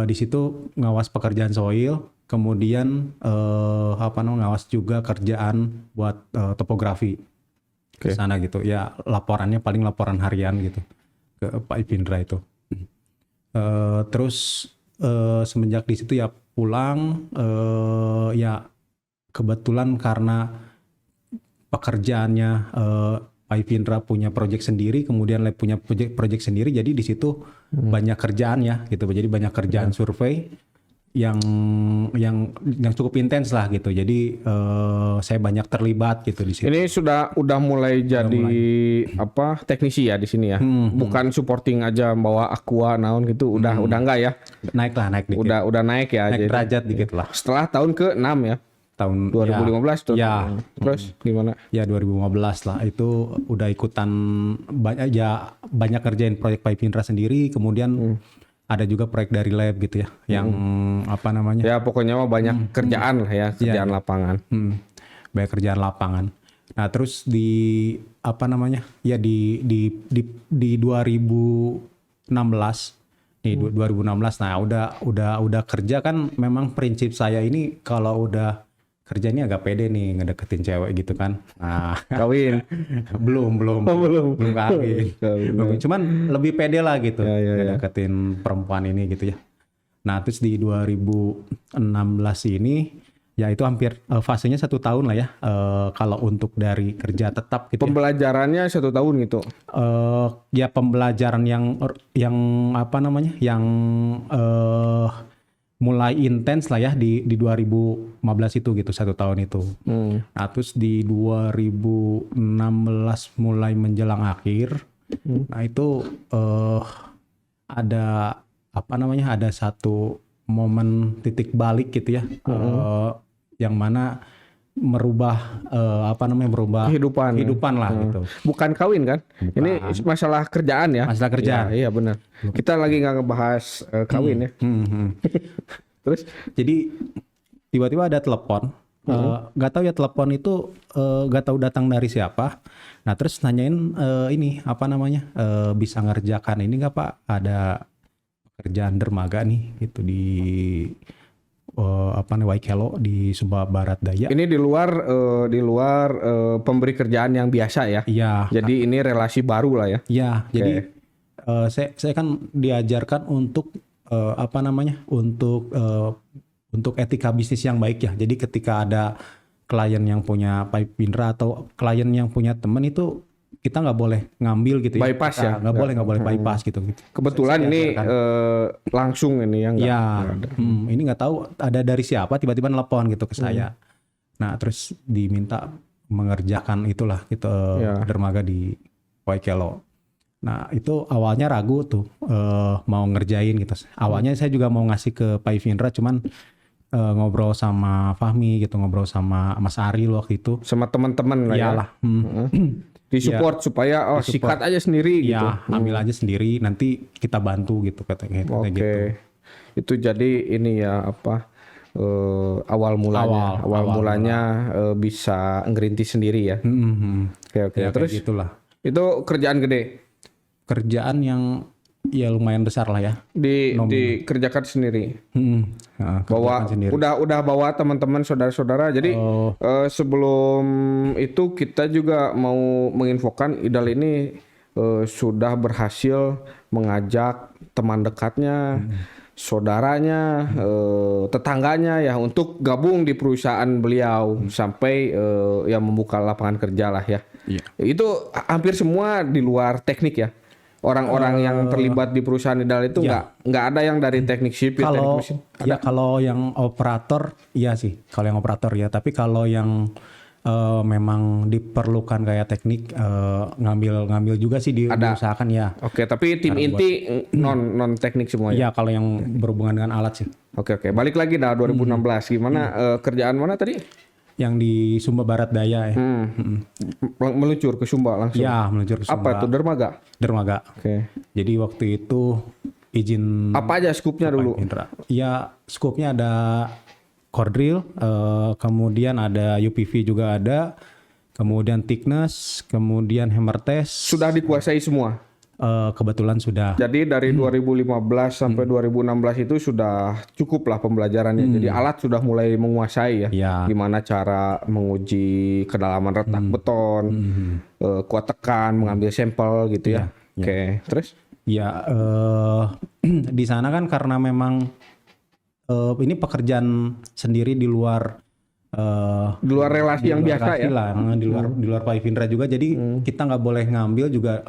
[SPEAKER 2] di situ ngawas pekerjaan soil, kemudian ngawas juga kerjaan buat topografi. Ke sana gitu. Ya, laporannya paling laporan harian gitu ke Pak Ivindra itu. Terus semenjak di situ ya pulang ya kebetulan karena pekerjaannya Pak Ivindra punya proyek sendiri, kemudian lab punya proyek sendiri, jadi di situ banyak kerjaan ya gitu. Jadi banyak kerjaan survei yang cukup intens lah gitu. Jadi saya banyak terlibat gitu di situ.
[SPEAKER 1] Ini udah mulai jadi teknisi ya di sini ya. Bukan supporting aja bawa aqua naon gitu. Udah enggak ya?
[SPEAKER 2] Naik dikit.
[SPEAKER 1] Udah naik ya.
[SPEAKER 2] Naik
[SPEAKER 1] jadi,
[SPEAKER 2] derajat dikit lah.
[SPEAKER 1] Setelah tahun ke-6 ya.
[SPEAKER 2] Tahun
[SPEAKER 1] 2015 tuh.
[SPEAKER 2] Ya.
[SPEAKER 1] Terus gimana?
[SPEAKER 2] Ya 2015 lah. Itu udah ikutan banyak kerjain proyek Pak Ivindra sendiri, kemudian ada juga proyek dari lab gitu ya, yang
[SPEAKER 1] Ya pokoknya mah banyak kerjaan lah ya, kerjaan lapangan.
[SPEAKER 2] Banyak kerjaan lapangan. Nah terus di di 2016 nih 2016. Nah udah kerja kan, memang prinsip saya ini kalau udah kerja ini agak pede nih ngedeketin cewek gitu kan. Nah,
[SPEAKER 1] Kawin?
[SPEAKER 2] belum kawin. Cuman lebih pede lah gitu ngedeketin perempuan ini gitu ya. Nah terus di 2016 ini ya itu hampir fasenya 1 tahun lah ya kalau untuk dari kerja tetap gitu.
[SPEAKER 1] Pembelajarannya 1 tahun gitu.
[SPEAKER 2] Ya pembelajaran yang mulai intens lah ya di 2015 itu gitu, 1 tahun itu. Nah terus di 2016 mulai menjelang akhir, nah itu ada ada satu momen titik balik gitu ya, yang mana merubah kehidupan lah gitu.
[SPEAKER 1] Bukan kawin kan? Ini masalah kerjaan ya.
[SPEAKER 2] Masalah kerjaan.
[SPEAKER 1] Iya benar. Kita lagi nggak ngebahas kawin ya. Terus
[SPEAKER 2] jadi tiba-tiba ada telepon. Nggak tahu ya telepon itu nggak tahu datang dari siapa. Nah terus nanyain bisa ngerjakan ini nggak Pak? Ada pekerjaan dermaga nih gitu di Waikelo di Sumba Barat Daya.
[SPEAKER 1] ini di luar pemberi kerjaan yang biasa ya.
[SPEAKER 2] Iya.
[SPEAKER 1] Jadi ini relasi baru lah ya.
[SPEAKER 2] Iya. Jadi saya kan diajarkan untuk untuk etika bisnis yang baik ya. Jadi ketika ada klien yang punya Pak Ivindra atau klien yang punya teman itu kita nggak boleh ngambil gitu ya.
[SPEAKER 1] Bypass ya.
[SPEAKER 2] Nggak boleh bypass gitu.
[SPEAKER 1] Kebetulan ini langsung ini yang nggak.
[SPEAKER 2] Ya. Ini nggak tahu ada dari siapa tiba-tiba nelpon gitu ke saya. Nah terus diminta mengerjakan itulah gitu dermaga di Waikelo. Nah itu awalnya ragu tuh mau ngerjain gitu. Awalnya saya juga mau ngasih ke Pak Ivindra, cuman ngobrol sama Fahmi gitu, ngobrol sama Mas Ari waktu itu.
[SPEAKER 1] Sama teman-teman lah ya.
[SPEAKER 2] Iyalah.
[SPEAKER 1] Disupport supaya sikat aja sendiri gitu.
[SPEAKER 2] Ya, ambil aja sendiri, nanti kita bantu gitu katanya.
[SPEAKER 1] Oke.
[SPEAKER 2] Gitu.
[SPEAKER 1] Itu jadi ini ya apa awal mulanya. Awal mulanya bisa ngerintis sendiri ya. Oke.
[SPEAKER 2] Ya,
[SPEAKER 1] Terus
[SPEAKER 2] gitulah.
[SPEAKER 1] itu kerjaan gede.
[SPEAKER 2] Kerjaan yang ya lumayan besar lah ya.
[SPEAKER 1] Dikerjakan sendiri. Bawa
[SPEAKER 2] Kerjakan sendiri.
[SPEAKER 1] udah bawa teman-teman saudara-saudara. Jadi sebelum itu kita juga mau menginfokan Idal ini sudah berhasil mengajak teman dekatnya, saudaranya, tetangganya ya untuk gabung di perusahaan beliau sampai yang membuka lapangan kerja lah ya.
[SPEAKER 2] Iya.
[SPEAKER 1] Itu hampir semua di luar teknik ya. Orang-orang yang terlibat di perusahaan Idal itu nggak ada yang dari teknik sipil, teknik mesin.
[SPEAKER 2] Kalau yang operator iya sih, kalau yang operator ya. Tapi kalau yang memang diperlukan kayak teknik ngambil juga sih diusahakan ya.
[SPEAKER 1] Oke, tapi tim inti non teknik semua ya.
[SPEAKER 2] Iya, kalau yang berhubungan dengan alat sih.
[SPEAKER 1] Oke. Balik lagi dah 2016 gimana kerjaan mana tadi?
[SPEAKER 2] Yang di Sumba Barat Daya ya.
[SPEAKER 1] Meluncur ke Sumba langsung.
[SPEAKER 2] Ya, meluncur ke Sumba.
[SPEAKER 1] Apa itu dermaga?
[SPEAKER 2] Dermaga.
[SPEAKER 1] Oke.
[SPEAKER 2] Jadi waktu itu izin
[SPEAKER 1] Apa aja skupnya dulu?
[SPEAKER 2] Ya, skupnya ada core drill, kemudian ada UPV juga ada, kemudian thickness, kemudian hammer test.
[SPEAKER 1] Sudah dikuasai semua.
[SPEAKER 2] Kebetulan sudah.
[SPEAKER 1] Jadi dari 2015 sampai 2016 itu sudah cukup lah pembelajarannya. Jadi alat sudah mulai menguasai ya.
[SPEAKER 2] Ya.
[SPEAKER 1] Gimana cara menguji kedalaman retak beton, kuat tekan, mengambil sampel gitu ya. Oke. Terus?
[SPEAKER 2] Ya, di sana kan karena memang ini pekerjaan sendiri di luar
[SPEAKER 1] relasi yang biasa ya.
[SPEAKER 2] Lah, di luar Pak Ivindra juga, jadi kita nggak boleh ngambil juga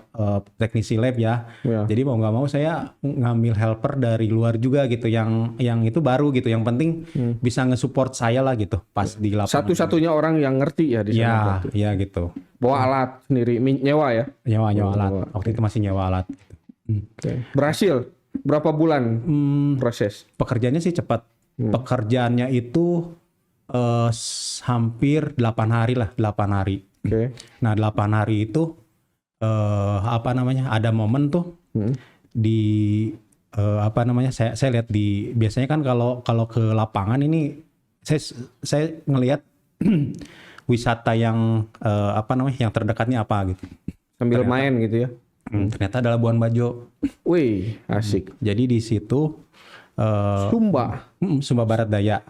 [SPEAKER 2] teknisi lab ya. Jadi mau nggak mau saya ngambil helper dari luar juga gitu, yang itu baru gitu, yang penting bisa nge-support saya lah gitu pas di lapangan.
[SPEAKER 1] Satu-satunya orang yang ngerti ya di sana.
[SPEAKER 2] Ya gitu.
[SPEAKER 1] Bawa alat sendiri, nyewa ya.
[SPEAKER 2] Nyewa alat. Waktu itu masih nyewa alat.
[SPEAKER 1] Berhasil. Berapa bulan proses?
[SPEAKER 2] Pekerjaannya sih cepat. Pekerjaannya itu hampir 8 hari lah, 8 hari.
[SPEAKER 1] Oke.
[SPEAKER 2] Nah, 8 hari itu ada momen tuh di saya lihat di, biasanya kan kalau ke lapangan ini saya ngelihat wisata yang yang terdekatnya apa gitu.
[SPEAKER 1] Sambil main gitu ya.
[SPEAKER 2] Ternyata ada Labuan Bajo.
[SPEAKER 1] Wih, asik.
[SPEAKER 2] Jadi di situ Sumba Barat Daya.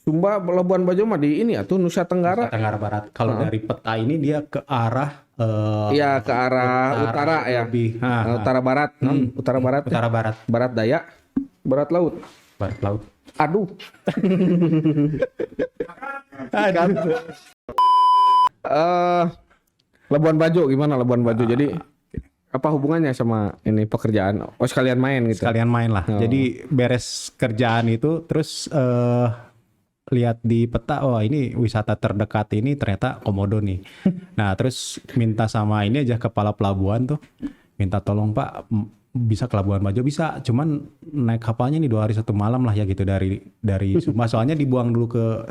[SPEAKER 1] Sumba Labuan Bajo mah di ini atau Nusa Tenggara.
[SPEAKER 2] Nusa Tenggara Barat. Kalau dari peta ini dia ke arah
[SPEAKER 1] iya, ke arah utara ya. Utara barat, utara barat.
[SPEAKER 2] Utara barat.
[SPEAKER 1] Barat daya, barat laut.
[SPEAKER 2] Barat laut.
[SPEAKER 1] Aduh. Labuan Bajo gimana Labuan Bajo? Jadi apa hubungannya sama ini pekerjaan? Oh, sekalian main gitu.
[SPEAKER 2] Sekalian main lah. Jadi beres kerjaan itu terus lihat di peta, oh ini wisata terdekat ini ternyata Komodo nih. Nah, terus minta sama ini aja kepala pelabuhan tuh, minta tolong Pak bisa ke Labuan Bajo, bisa, cuman naik kapalnya nih 2 hari 1 malam lah ya gitu dari Sumba, soalnya dibuang dulu ke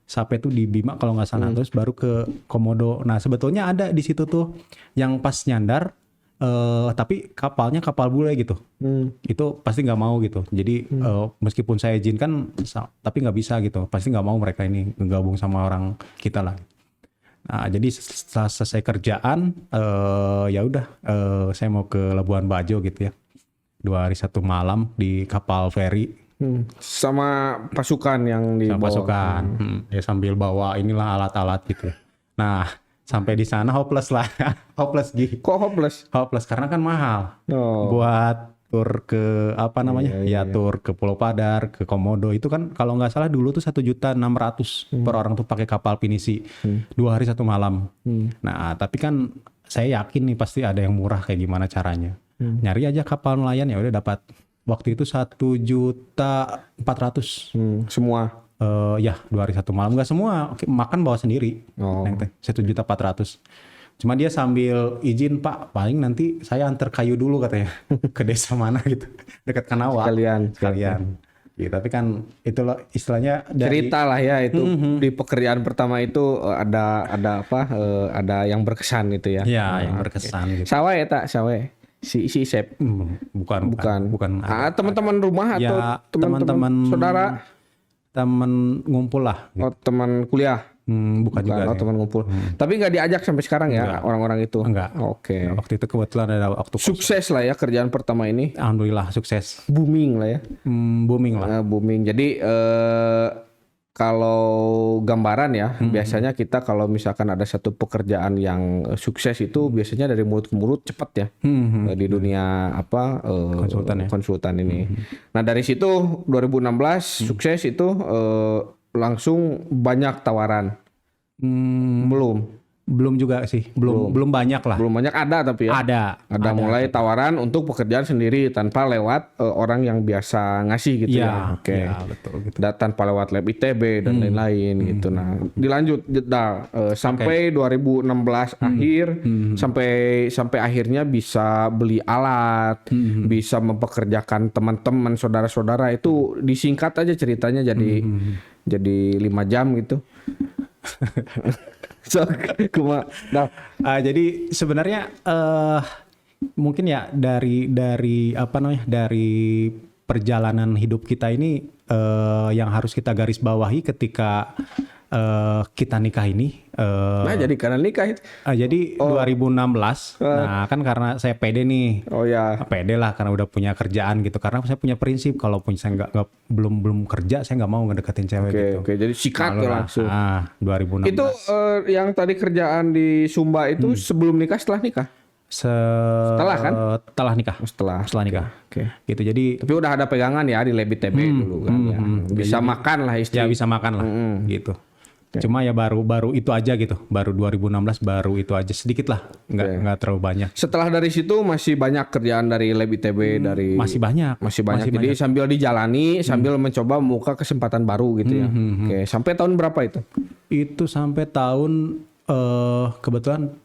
[SPEAKER 2] Sape tuh di Bima kalau nggak salah, terus baru ke Komodo. Nah, sebetulnya ada di situ tuh yang pas nyandar tapi kapalnya kapal bule gitu. Itu pasti nggak mau gitu. Jadi meskipun saya izinkan tapi nggak bisa gitu. Pasti nggak mau mereka ini gabung sama orang kita lah. Nah, jadi setelah selesai kerjaan ya udah saya mau ke Labuan Bajo gitu ya. 2 hari 1 malam di kapal feri.
[SPEAKER 1] Sama pasukan yang dibawa.
[SPEAKER 2] Sama pasukan. Ya sambil bawa inilah alat-alat gitu. Nah, sampai di sana hopeless lah. Hopeless gitu.
[SPEAKER 1] Kok hopeless?
[SPEAKER 2] Hopeless karena kan mahal. Buat tur ke tur ke Pulau Padar, ke Komodo itu kan kalau nggak salah dulu tuh 1.600.000 per orang tuh pakai kapal pinisi 2 hari 1 malam. Nah, tapi kan saya yakin nih pasti ada yang murah kayak gimana caranya. Nyari aja kapal nelayan ya udah dapat. Waktu itu 1.400.000.
[SPEAKER 1] Semua.
[SPEAKER 2] Ya 2 hari 1 malam, nggak semua, makan bawa sendiri. 1.400.000. Cuma dia sambil izin, Pak, paling nanti saya antar kayu dulu katanya ke desa mana gitu, dekat Kanawa.
[SPEAKER 1] Sekalian.
[SPEAKER 2] Ya, tapi kan itu loh istilahnya dari
[SPEAKER 1] Cerita lah ya itu di pekerjaan pertama itu ada apa ada yang berkesan itu ya.
[SPEAKER 2] ya yang berkesan gitu.
[SPEAKER 1] Sawe ya tak sawe si Sep.
[SPEAKER 2] Bukan.
[SPEAKER 1] Teman-teman rumah atau
[SPEAKER 2] Ya,
[SPEAKER 1] teman-teman
[SPEAKER 2] teman-teman
[SPEAKER 1] saudara?
[SPEAKER 2] Teman ngumpul lah.
[SPEAKER 1] Oh, teman kuliah.
[SPEAKER 2] Bukan juga.
[SPEAKER 1] Oh,
[SPEAKER 2] sih.
[SPEAKER 1] teman ngumpul. Tapi nggak diajak sampai sekarang ya orang-orang itu.
[SPEAKER 2] Enggak.
[SPEAKER 1] Oke.
[SPEAKER 2] Nah, waktu itu kebetulan ada waktu
[SPEAKER 1] Sukses lah ya kerjaan pertama ini.
[SPEAKER 2] alhamdulillah sukses.
[SPEAKER 1] Booming lah ya.
[SPEAKER 2] Booming lah.
[SPEAKER 1] Booming. Jadi kalau gambaran ya, biasanya kita kalau misalkan ada satu pekerjaan yang sukses itu biasanya dari mulut ke mulut cepat ya. Di dunia apa konsultan ini. Nah, dari situ 2016 sukses itu langsung banyak tawaran.
[SPEAKER 2] Belum juga sih. Belum banyak lah.
[SPEAKER 1] Belum banyak ada tapi ya. Ada mulai tawaran untuk pekerjaan sendiri tanpa lewat orang yang biasa ngasih gitu ya. Oke.
[SPEAKER 2] Ya, betul gitu.
[SPEAKER 1] Tanpa lewat lab ITB dan lain-lain gitu. Nah, dilanjut sampai 2016 akhir sampai akhirnya bisa beli alat, bisa mempekerjakan teman-teman, saudara-saudara itu disingkat aja ceritanya jadi 5 jam gitu.
[SPEAKER 2] Jadi sebenarnya mungkin ya dari apa namanya dari perjalanan hidup kita ini yang harus kita garis bawahi ketika kita nikah ini.
[SPEAKER 1] Nah, jadi karena nikah itu.
[SPEAKER 2] Jadi 2016. Nah, kan karena saya pede nih.
[SPEAKER 1] Oh ya.
[SPEAKER 2] Pede lah karena udah punya kerjaan gitu. Karena saya punya prinsip kalau saya belum kerja saya nggak mau ngedeketin cewek gitu.
[SPEAKER 1] Oke, jadi sikat tuh langsung.
[SPEAKER 2] 2016.
[SPEAKER 1] Itu yang tadi kerjaan di Sumba itu sebelum nikah setelah nikah?
[SPEAKER 2] Setelah
[SPEAKER 1] kan?
[SPEAKER 2] Setelah nikah.
[SPEAKER 1] Setelah
[SPEAKER 2] nikah.
[SPEAKER 1] Oke.
[SPEAKER 2] Gitu jadi.
[SPEAKER 1] Tapi udah ada pegangan ya di lab ITB dulu kan ya. Bisa makan lah istri.
[SPEAKER 2] Ya bisa makan lah gitu. Cuma ya baru itu aja gitu. Baru 2016 baru itu aja sedikit lah. Nggak terlalu banyak.
[SPEAKER 1] Setelah dari situ masih banyak kerjaan dari lab ITB dari
[SPEAKER 2] Masih banyak.
[SPEAKER 1] Jadi sambil dijalani sambil mencoba membuka kesempatan baru gitu ya. Oke, sampai tahun berapa itu?
[SPEAKER 2] Itu sampai tahun kebetulan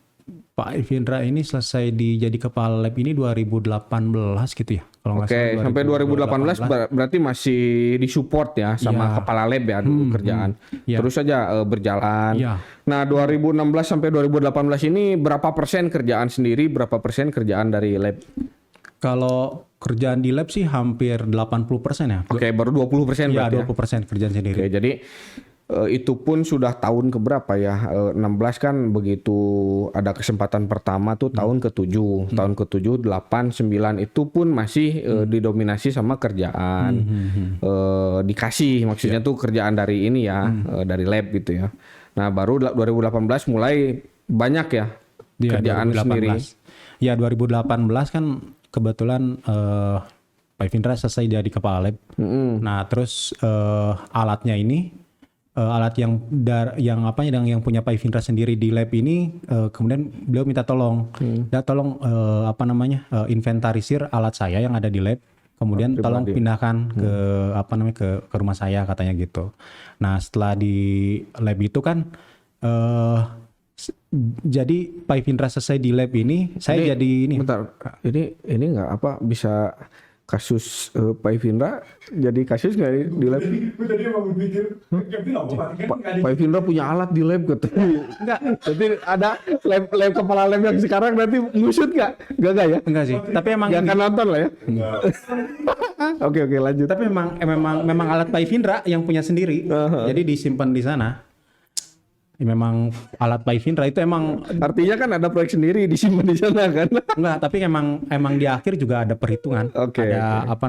[SPEAKER 2] Pak Ivindra ini selesai jadi kepala lab ini 2018 gitu ya. Kalau nggak salah.
[SPEAKER 1] Sampai 2018 berarti masih disupport ya sama kepala lab ya dulu kerjaan. Terus saja berjalan. Nah, 2016 sampai 2018 ini berapa persen kerjaan sendiri, berapa persen kerjaan dari lab?
[SPEAKER 2] Kalau kerjaan di lab sih hampir 80% ya.
[SPEAKER 1] Oke, baru 20%
[SPEAKER 2] ya,
[SPEAKER 1] berarti
[SPEAKER 2] 20% kerjaan sendiri.
[SPEAKER 1] Oke, jadi itu pun sudah tahun keberapa ya? 16 kan begitu ada kesempatan pertama tuh tahun ke-7. Tahun ke-7, 8, 9 itu pun masih didominasi sama kerjaan. Dikasih maksudnya tuh kerjaan dari ini ya, dari lab gitu ya. Nah, baru 2018 mulai banyak ya kerjaan
[SPEAKER 2] 2018.
[SPEAKER 1] sendiri.
[SPEAKER 2] Ya, 2018 kan kebetulan Pak Ivindra selesai jadi kepala lab. Nah, terus alatnya ini alat yang punya Pak Ivindra sendiri di lab ini kemudian beliau minta tolong inventarisir alat saya yang ada di lab, kemudian tolong pindahkan ke rumah saya katanya gitu. Nah, setelah di lab itu kan jadi Pak Ivindra selesai di lab ini, saya jadi ini.
[SPEAKER 1] Bentar, ini nggak apa bisa kasus Pak Ivindra jadi kasus nggak di lab? Pak Ivindra punya alat di lab gitu. Enggak. Jadi ada lab kepala lab yang sekarang nanti ngusut nggak? Enggak ya?
[SPEAKER 2] Enggak sih. Tapi emang
[SPEAKER 1] nggak akan nonton lah ya. Oke, lanjut.
[SPEAKER 2] Tapi memang alat Pak Ivindra yang punya sendiri. Jadi disimpan di sana. Memang alat Pak Ivindra itu emang
[SPEAKER 1] artinya kan ada proyek sendiri disimpan di sana kan?
[SPEAKER 2] Enggak, tapi emang di akhir juga ada perhitungan.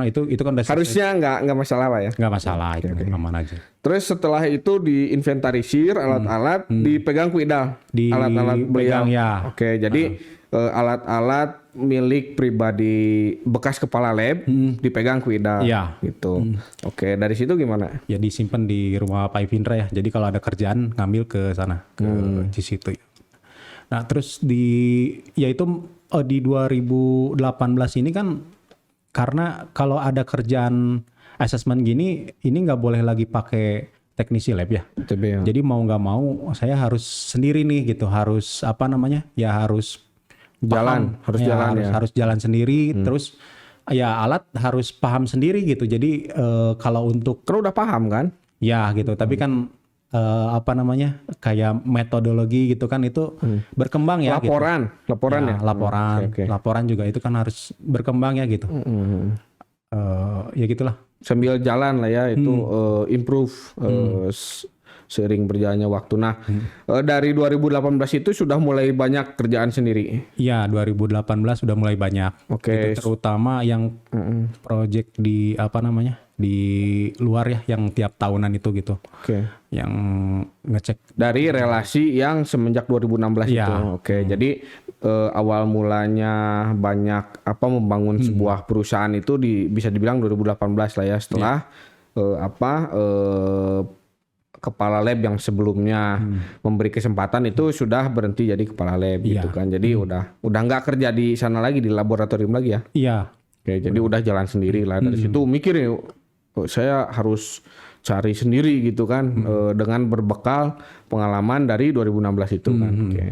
[SPEAKER 2] Itu kan udah
[SPEAKER 1] harusnya nggak masalah lah ya.
[SPEAKER 2] Nggak masalah itu aman aja.
[SPEAKER 1] Terus setelah itu diinventarisir alat-alat dipegang Kuidal. Alat-alat beliau.
[SPEAKER 2] Ya.
[SPEAKER 1] Oke, jadi alat-alat milik pribadi bekas kepala lab dipegang Kuidal.
[SPEAKER 2] Ya.
[SPEAKER 1] Gitu. Oke, dari situ gimana?
[SPEAKER 2] Ya disimpan di rumah Pak Ivindra ya. Jadi kalau ada kerjaan ngambil ke sana di situ. Nah, terus di 2018 ini kan karena kalau ada kerjaan asesmen gini ini nggak boleh lagi pakai teknisi lab ya. Jadi mau nggak mau saya harus sendiri nih gitu, harus harus jalan sendiri. Terus ya alat harus paham sendiri gitu. Jadi kalau untuk
[SPEAKER 1] Kan udah paham kan?
[SPEAKER 2] ya gitu, tapi kan apa namanya kayak metodologi gitu kan itu berkembang ya.
[SPEAKER 1] Laporan,
[SPEAKER 2] gitu.
[SPEAKER 1] laporan ya.
[SPEAKER 2] Laporan,
[SPEAKER 1] Oke.
[SPEAKER 2] laporan juga itu kan harus berkembang ya gitu. Ya gitulah.
[SPEAKER 1] Sambil jalan lah ya itu improve seiring berjalannya waktu. Nah, dari 2018 itu sudah mulai banyak kerjaan sendiri.
[SPEAKER 2] Iya, 2018 sudah mulai banyak.
[SPEAKER 1] Oke.
[SPEAKER 2] Gitu, terutama yang project di apa namanya di luar ya, yang tiap tahunan itu gitu,
[SPEAKER 1] Oke.
[SPEAKER 2] yang ngecek.
[SPEAKER 1] Dari relasi yang semenjak 2016
[SPEAKER 2] Iya.
[SPEAKER 1] itu. Oke. Jadi awal mulanya banyak membangun sebuah perusahaan itu bisa dibilang 2018 lah ya setelah kepala lab yang sebelumnya memberi kesempatan itu sudah berhenti jadi kepala lab gitu kan. Jadi udah nggak kerja di sana lagi, di laboratorium lagi ya.
[SPEAKER 2] Iya.
[SPEAKER 1] Oke, jadi udah jalan sendiri lah. Dari situ mikir nih, saya harus cari sendiri gitu kan, dengan berbekal pengalaman dari 2016 itu kan. Oke.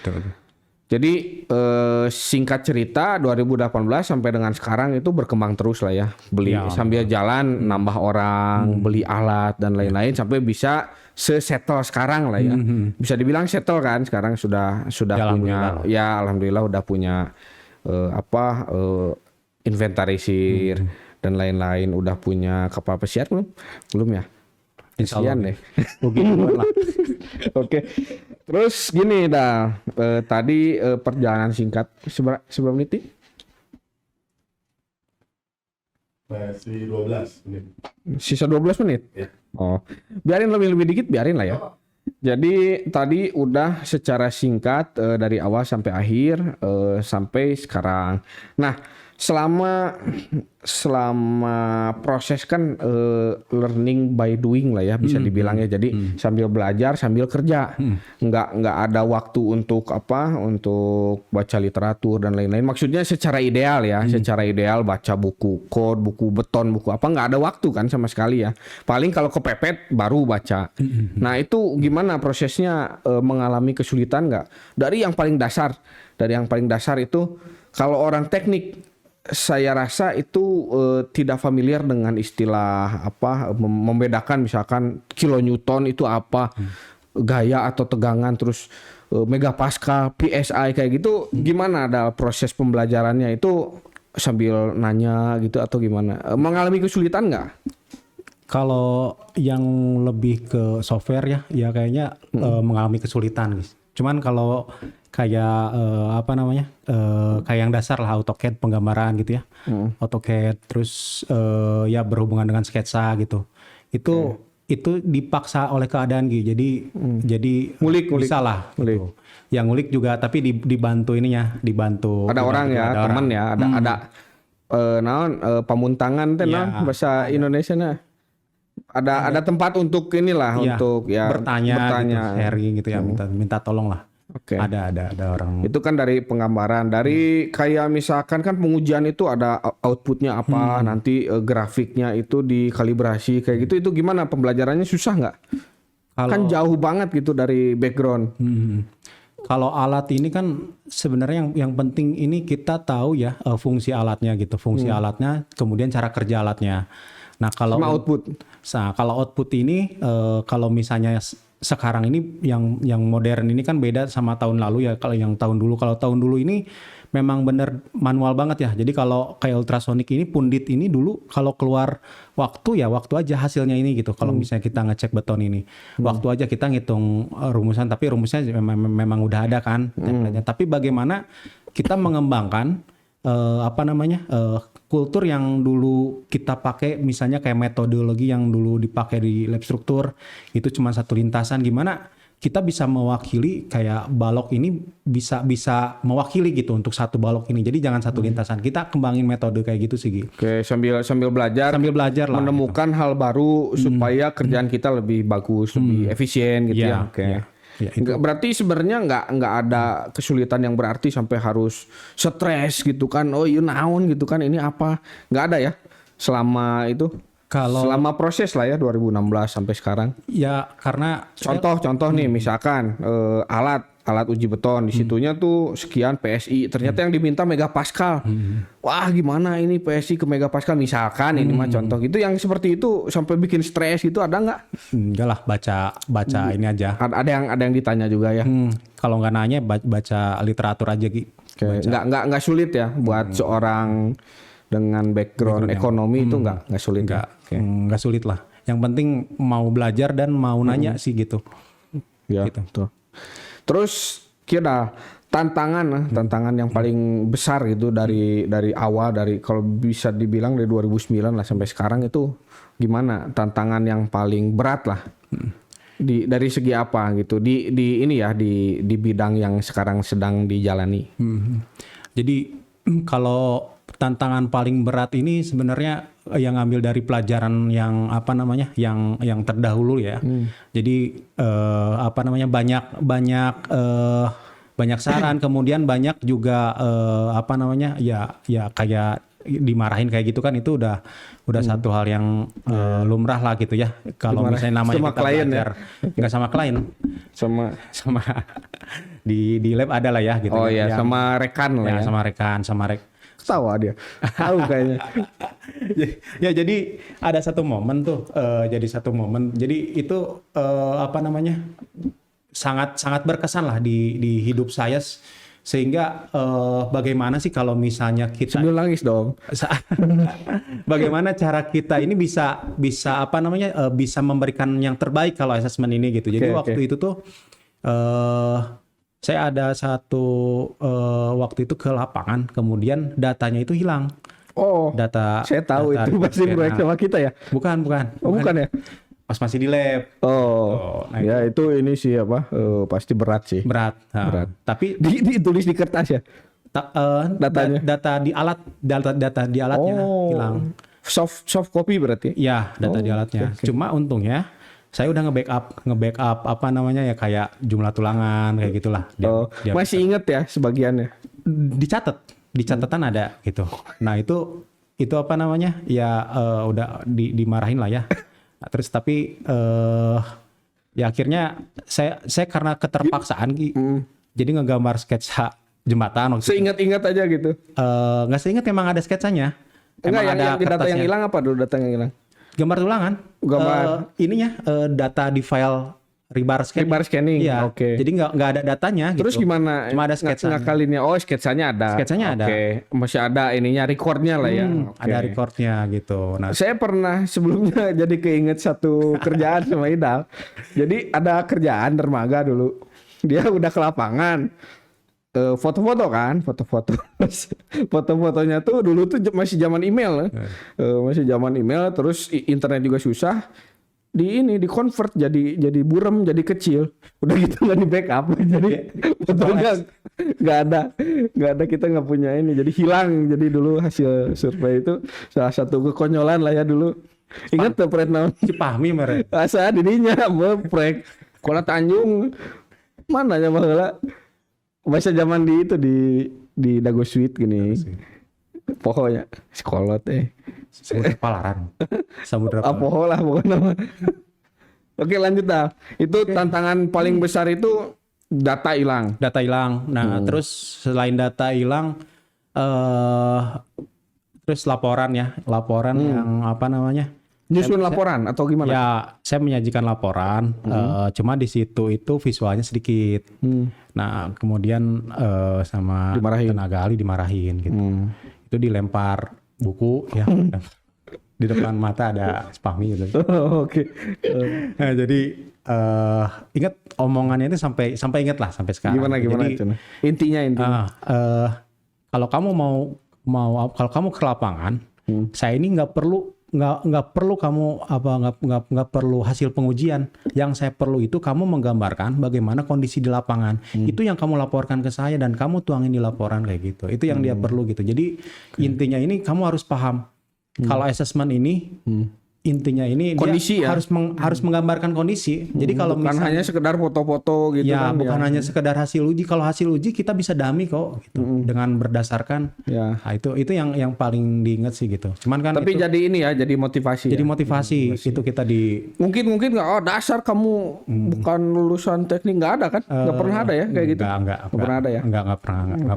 [SPEAKER 2] Betul.
[SPEAKER 1] Jadi singkat cerita 2018 sampai dengan sekarang itu berkembang terus lah ya. Beli sambil jalan, nambah orang, beli alat dan lain-lain sampai bisa settle sekarang lah ya. Bisa dibilang settle kan sekarang sudah
[SPEAKER 2] Ya,
[SPEAKER 1] punya ya alhamdulillah udah punya inventarisir dan lain-lain, udah punya kapal pesiar belum ya? Kesian deh.
[SPEAKER 2] Begitu lah.
[SPEAKER 1] Oke. Terus gini tadi perjalanan singkat seberapa menit?
[SPEAKER 3] Masih 12 menit.
[SPEAKER 1] Sisa 12 menit?
[SPEAKER 3] Ya.
[SPEAKER 1] Oh, biarin lebih dikit, biarin lah ya. Jadi tadi udah secara singkat dari awal sampai akhir sampai sekarang. Nah, selama proses kan learning by doing lah ya bisa dibilang ya. Jadi sambil belajar sambil kerja. Nggak ada waktu untuk untuk baca literatur dan lain-lain. Maksudnya secara ideal ya, secara ideal baca buku code, buku beton, buku apa, nggak ada waktu kan sama sekali ya. Paling kalau kepepet baru baca. Nah, itu gimana prosesnya, mengalami kesulitan nggak? Dari yang paling dasar itu kalau orang teknik saya rasa itu tidak familiar dengan istilah membedakan misalkan kilonewton itu apa, gaya atau tegangan, terus megapascal, PSI kayak gitu. Gimana ada proses pembelajarannya itu sambil nanya gitu atau gimana? Mengalami kesulitan nggak?
[SPEAKER 2] Kalau yang lebih ke software ya kayaknya mengalami kesulitan, guys. Cuman kalau kayak kayak yang dasar lah, AutoCAD penggambaran gitu ya, AutoCAD terus ya berhubungan dengan sketsa gitu, itu dipaksa oleh keadaan gitu, jadi
[SPEAKER 1] Ngulik.
[SPEAKER 2] bisa lah gitu. Yang ngulik juga tapi dibantu
[SPEAKER 1] Ada orang ya, teman ya, ada pamuntangan teh bahasa Indonesia nah. Ada tempat untuk inilah untuk ya
[SPEAKER 2] bertanya. Gitu, sharing gitu ya, minta tolong lah.
[SPEAKER 1] Oke.
[SPEAKER 2] Ada orang.
[SPEAKER 1] Itu kan dari penggambaran, dari kayak misalkan kan pengujian itu ada outputnya apa, nanti grafiknya itu dikalibrasi kayak gitu. Itu gimana pembelajarannya, susah nggak? Kan jauh banget gitu dari background.
[SPEAKER 2] Kalau alat ini kan sebenarnya yang penting ini kita tahu ya fungsi alatnya gitu, fungsi alatnya, kemudian cara kerja alatnya. Nah kalau
[SPEAKER 1] Sama output.
[SPEAKER 2] Kalau output ini kalau misalnya sekarang ini yang modern ini kan beda sama tahun lalu ya. Kalau tahun dulu ini memang bener manual banget ya. Jadi kalau kayak ultrasonic ini, Pundit ini dulu kalau keluar waktu aja hasilnya ini gitu. Kalau misalnya kita ngecek beton ini, waktu aja kita ngitung rumusan, tapi rumusnya memang udah ada kan template-nya. Tapi bagaimana kita mengembangkan kultur yang dulu kita pakai, misalnya kayak metodologi yang dulu dipakai di lab struktur itu cuma satu lintasan, gimana kita bisa mewakili kayak balok ini bisa mewakili gitu untuk satu balok ini. Jadi jangan satu lintasan. Kita kembangin metode kayak gitu sih.
[SPEAKER 1] Oke, sambil belajar
[SPEAKER 2] lah,
[SPEAKER 1] menemukan hal baru supaya kerjaan kita lebih bagus, lebih efisien gitu ya. Oke.
[SPEAKER 2] Ya,
[SPEAKER 1] berarti sebenarnya nggak ada kesulitan yang berarti sampai harus stres gitu kan. Oh, naon gitu kan, ini apa? Nggak ada ya selama itu. Selama proses lah ya 2016 sampai sekarang.
[SPEAKER 2] Ya karena
[SPEAKER 1] contoh nih misalkan alat alat uji beton, di situnya tuh sekian PSI, ternyata yang diminta megapascal. Wah, gimana ini PSI ke megapascal misalkan ini mah contoh gitu, yang seperti itu sampai bikin stres gitu ada nggak?
[SPEAKER 2] Enggak lah, baca ini aja.
[SPEAKER 1] Ada yang ditanya juga ya.
[SPEAKER 2] Kalau nggak nanya baca literatur aja Ki.
[SPEAKER 1] Oke. Nggak sulit ya buat seorang dengan background ekonomi itu nggak sulit.
[SPEAKER 2] Nggak sulit lah. Yang penting mau belajar dan mau nanya sih gitu.
[SPEAKER 1] Ya,
[SPEAKER 2] Gitu.
[SPEAKER 1] betul. Terus kira tantangan yang paling besar gitu dari awal, dari kalau bisa dibilang dari 2009 lah sampai sekarang itu gimana? Tantangan yang paling berat lah. Dari segi apa gitu? Di ini ya di bidang yang sekarang sedang dijalani.
[SPEAKER 2] Jadi kalau tantangan paling berat ini sebenarnya yang ngambil dari pelajaran yang apa namanya yang terdahulu ya. Jadi apa namanya banyak saran, kemudian banyak juga apa namanya ya kayak dimarahin kayak gitu kan, itu udah satu hal yang lumrah lah gitu ya. Kalau misalnya namanya
[SPEAKER 1] sama
[SPEAKER 2] kita
[SPEAKER 1] klien
[SPEAKER 2] belajar nggak sama klien, sama di lab ada lah ya gitu.
[SPEAKER 1] Oh
[SPEAKER 2] ya,
[SPEAKER 1] iya, sama rekan lah ya.
[SPEAKER 2] sama rekan
[SPEAKER 1] Tawa dia. Tahu kayaknya.
[SPEAKER 2] Ya jadi ada satu momen tuh, jadi itu apa namanya sangat berkesan lah di hidup saya, sehingga bagaimana sih kalau misalnya kita
[SPEAKER 1] Sambil nangis dong.
[SPEAKER 2] bagaimana cara kita ini bisa apa namanya bisa memberikan yang terbaik kalau asesmen ini gitu. Jadi waktu itu tuh saya ada waktu itu ke lapangan, kemudian datanya itu hilang.
[SPEAKER 1] Oh, saya tahu itu pasti proyek sama kita ya.
[SPEAKER 2] Bukan.
[SPEAKER 1] Oh, bukan ya?
[SPEAKER 2] Pas masih di lab.
[SPEAKER 1] Oh,
[SPEAKER 2] Nah,
[SPEAKER 1] ya itu ini sih apa? Pasti berat sih.
[SPEAKER 2] Berat. Tapi
[SPEAKER 1] Ditulis di kertas ya. Datanya.
[SPEAKER 2] data di alatnya hilang.
[SPEAKER 1] Soft copy berarti.
[SPEAKER 2] Ya, data di alatnya.
[SPEAKER 1] Okay.
[SPEAKER 2] Cuma untungnya saya udah nge-backup apa namanya ya, kayak jumlah tulangan kayak gitulah.
[SPEAKER 1] Masih inget ya sebagiannya.
[SPEAKER 2] Dicatat, di catatan ada gitu. Nah itu apa namanya ya udah dimarahin lah ya. Nah, terus tapi ya akhirnya saya karena keterpaksaan jadi ngegambar sketsa jembatan waktu itu.
[SPEAKER 1] Seingat-ingat aja gitu.
[SPEAKER 2] Nggak seingat, emang ada sketsanya.
[SPEAKER 1] Enggak,
[SPEAKER 2] Emang ada
[SPEAKER 1] yang data
[SPEAKER 2] kertasnya.
[SPEAKER 1] yang hilang apa dulu data yang hilang?
[SPEAKER 2] Gambar tulangan. Ininya data di file rebar scanning. Iya.
[SPEAKER 1] Oke.
[SPEAKER 2] Jadi nggak ada datanya.
[SPEAKER 1] Terus
[SPEAKER 2] gitu.
[SPEAKER 1] gimana?
[SPEAKER 2] Cuma ada sketsanya.
[SPEAKER 1] Ngakalinnya. Oh, sketsanya ada.
[SPEAKER 2] Sketsanya ada.
[SPEAKER 1] Oke. Masih ada ininya recordnya lah ya. Oke.
[SPEAKER 2] Ada recordnya gitu. Nah,
[SPEAKER 1] Saya pernah sebelumnya jadi keinget satu kerjaan sama Idal. Jadi ada kerjaan dermaga dulu. Dia udah ke lapangan. Foto-foto kan, foto-fotonya tuh dulu tuh masih zaman email, masih zaman email, terus internet juga susah, di convert jadi buram, jadi kecil, udah gitu nggak di backup, jadi fotonya nggak ada, kita nggak punya ini, jadi hilang. Jadi dulu hasil survei itu salah satu kekonyolan lah ya dulu. Ingat tuh proyek naon?
[SPEAKER 2] Cipahmi mereka.
[SPEAKER 1] Asa dirinya proyek Kuala Tanjung mana ya baheula? Masa zaman di Dago Suite gini. Pokoknya sekolot
[SPEAKER 2] Samudra Palaran. Samudra Palaran.
[SPEAKER 1] Poho lah pokoknya. Oke, lanjut dah. Itu tantangan paling besar itu data hilang.
[SPEAKER 2] Data hilang. Nah, terus selain data hilang terus laporan yang apa namanya?
[SPEAKER 1] Nyusun laporan atau gimana?
[SPEAKER 2] Ya, saya menyajikan laporan, cuma di situ itu visualnya sedikit. Nah, kemudian sama tenaga ahli dimarahin gitu. Itu dilempar buku ya. Di depan mata ada spahmi gitu.
[SPEAKER 1] Oke.
[SPEAKER 2] Nah, jadi ingat omongannya itu sampai ingat lah sampai sekarang.
[SPEAKER 1] Gimana
[SPEAKER 2] Jadi,
[SPEAKER 1] intinya
[SPEAKER 2] kalau kamu kalau kamu ke lapangan, saya ini nggak perlu kamu nggak perlu hasil pengujian. Yang saya perlu itu kamu menggambarkan bagaimana kondisi di lapangan. Itu yang kamu laporkan ke saya dan kamu tuangin di laporan kayak gitu. Itu yang dia perlu gitu. Jadi intinya ini kamu harus paham kalau assessment ini intinya ini
[SPEAKER 1] Kondisi
[SPEAKER 2] dia
[SPEAKER 1] ya?
[SPEAKER 2] harus menggambarkan kondisi. Jadi kalau
[SPEAKER 1] bukan
[SPEAKER 2] misalnya
[SPEAKER 1] hanya sekedar foto-foto gitu
[SPEAKER 2] ya
[SPEAKER 1] kan.
[SPEAKER 2] bukan hanya sekedar hasil uji. Kalau hasil uji kita bisa dummy kok gitu dengan berdasarkan.
[SPEAKER 1] Ya.
[SPEAKER 2] Nah, itu yang paling diingat sih gitu. Cuman kan
[SPEAKER 1] Tapi
[SPEAKER 2] itu
[SPEAKER 1] jadi ini ya, jadi motivasi.
[SPEAKER 2] jadi
[SPEAKER 1] ya?
[SPEAKER 2] motivasi itu kita di
[SPEAKER 1] Mungkin nggak, oh dasar kamu bukan lulusan teknik, nggak ada kan? Nggak pernah ada ya kayak gitu?
[SPEAKER 2] enggak
[SPEAKER 1] pernah ada ya?
[SPEAKER 2] Nggak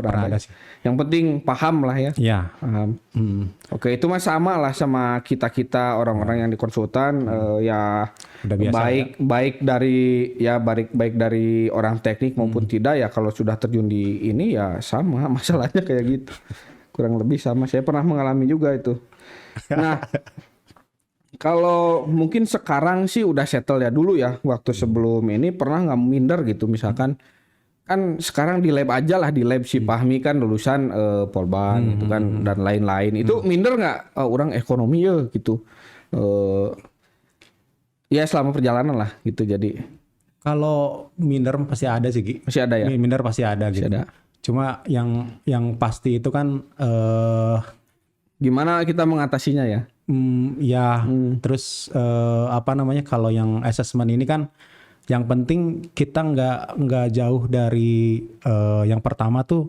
[SPEAKER 2] pernah ada sih.
[SPEAKER 1] Yang penting paham lah ya.
[SPEAKER 2] Ya.
[SPEAKER 1] Paham. Oke, itu mah sama lah sama kita orang-orang yang di konsultan ya
[SPEAKER 2] Udah biasa,
[SPEAKER 1] baik dari orang teknik maupun tidak ya, kalau sudah terjun di ini ya sama masalahnya kayak gitu. Kurang lebih sama. Saya pernah mengalami juga itu. Nah, kalau mungkin sekarang sih udah settle ya. Dulu ya waktu sebelum ini pernah nggak minder gitu, misalkan kan sekarang di lab aja lah, di lab si Fahmi kan lulusan Polban gitu kan dan lain-lain. Itu minder nggak orang ekonomi ya gitu. Ya selama perjalanan lah gitu. Jadi
[SPEAKER 2] Kalau minder pasti ada sih, Gi.
[SPEAKER 1] masih ada ya.
[SPEAKER 2] Minder pasti ada gitu.
[SPEAKER 1] ada.
[SPEAKER 2] Cuma yang pasti itu kan
[SPEAKER 1] Gimana kita mengatasinya ya?
[SPEAKER 2] terus apa namanya, kalau yang assessment ini kan yang penting kita nggak jauh dari yang pertama tuh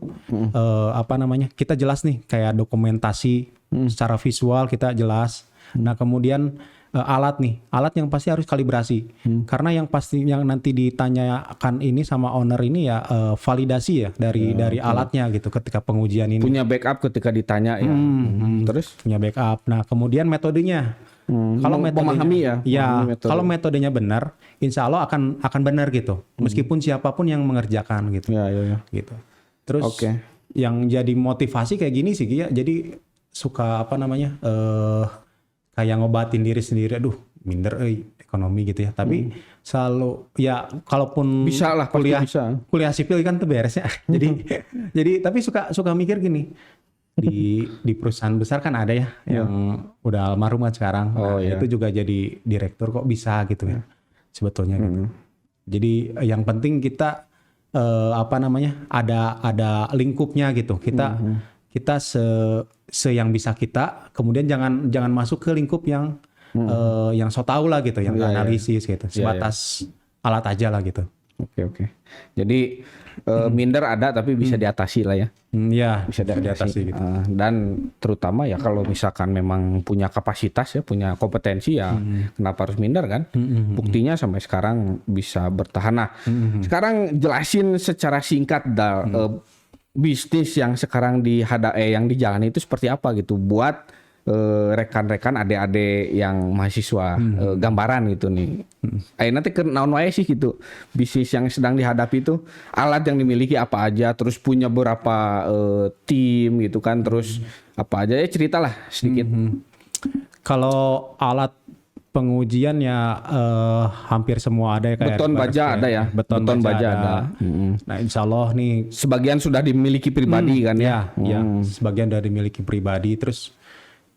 [SPEAKER 2] apa namanya, kita jelas nih kayak dokumentasi secara visual kita jelas. Nah kemudian alat yang pasti harus kalibrasi karena yang pasti yang nanti ditanyakan ini sama owner ini ya validasi ya dari alatnya gitu ketika pengujian ini.
[SPEAKER 1] Punya backup ketika ditanya ya. Terus
[SPEAKER 2] Punya backup. Nah kemudian metodenya. Kalau
[SPEAKER 1] memahami ya.
[SPEAKER 2] Ya, kalau metodenya benar, insya Allah akan benar gitu. Meskipun siapapun yang mengerjakan gitu.
[SPEAKER 1] Ya.
[SPEAKER 2] Gitu. Terus
[SPEAKER 1] Oke.
[SPEAKER 2] yang jadi motivasi kayak gini sih ya. Jadi suka apa namanya kayak ngobatin diri sendiri. Aduh, minder ekonomi gitu ya. Tapi selalu ya kalaupun
[SPEAKER 1] Bisa lah, pasti bisa.
[SPEAKER 2] kuliah sipil kan tuh beresnya. jadi tapi suka mikir gini. Di perusahaan besar kan ada ya yang udah almarhum kan sekarang. Nah, itu juga jadi direktur kok bisa gitu ya. Sebetulnya gitu. Jadi yang penting kita apa namanya? ada lingkupnya gitu. Kita se yang bisa kita, kemudian jangan masuk ke lingkup yang so tau lah gitu, yang analisis gitu. Sebatas alat aja lah gitu.
[SPEAKER 1] Oke. Jadi minder ada tapi bisa diatasi lah ya.
[SPEAKER 2] Ya,
[SPEAKER 1] Bisa diatasi
[SPEAKER 2] gitu.
[SPEAKER 1] Dan terutama ya kalau misalkan memang punya kapasitas ya, punya kompetensi ya, kenapa harus minder kan? Buktinya sampai sekarang bisa bertahan. Nah, sekarang jelasin secara singkat bisnis yang sekarang yang dijalani itu seperti apa gitu buat rekan-rekan adik-adik yang mahasiswa gambaran gitu nih. Nanti ke naon wae sih gitu. Bisnis yang sedang dihadapi itu alat yang dimiliki apa aja, terus punya berapa tim gitu kan, terus apa aja ya, ceritalah sedikit.
[SPEAKER 2] Kalau alat pengujian ya hampir semua ada ya, kayak
[SPEAKER 1] Beton baja ada ya.
[SPEAKER 2] Beton baja ada. Nah, insya Allah nih
[SPEAKER 1] Sebagian sudah dimiliki pribadi kan ya.
[SPEAKER 2] ya sebagian dari dimiliki pribadi. Terus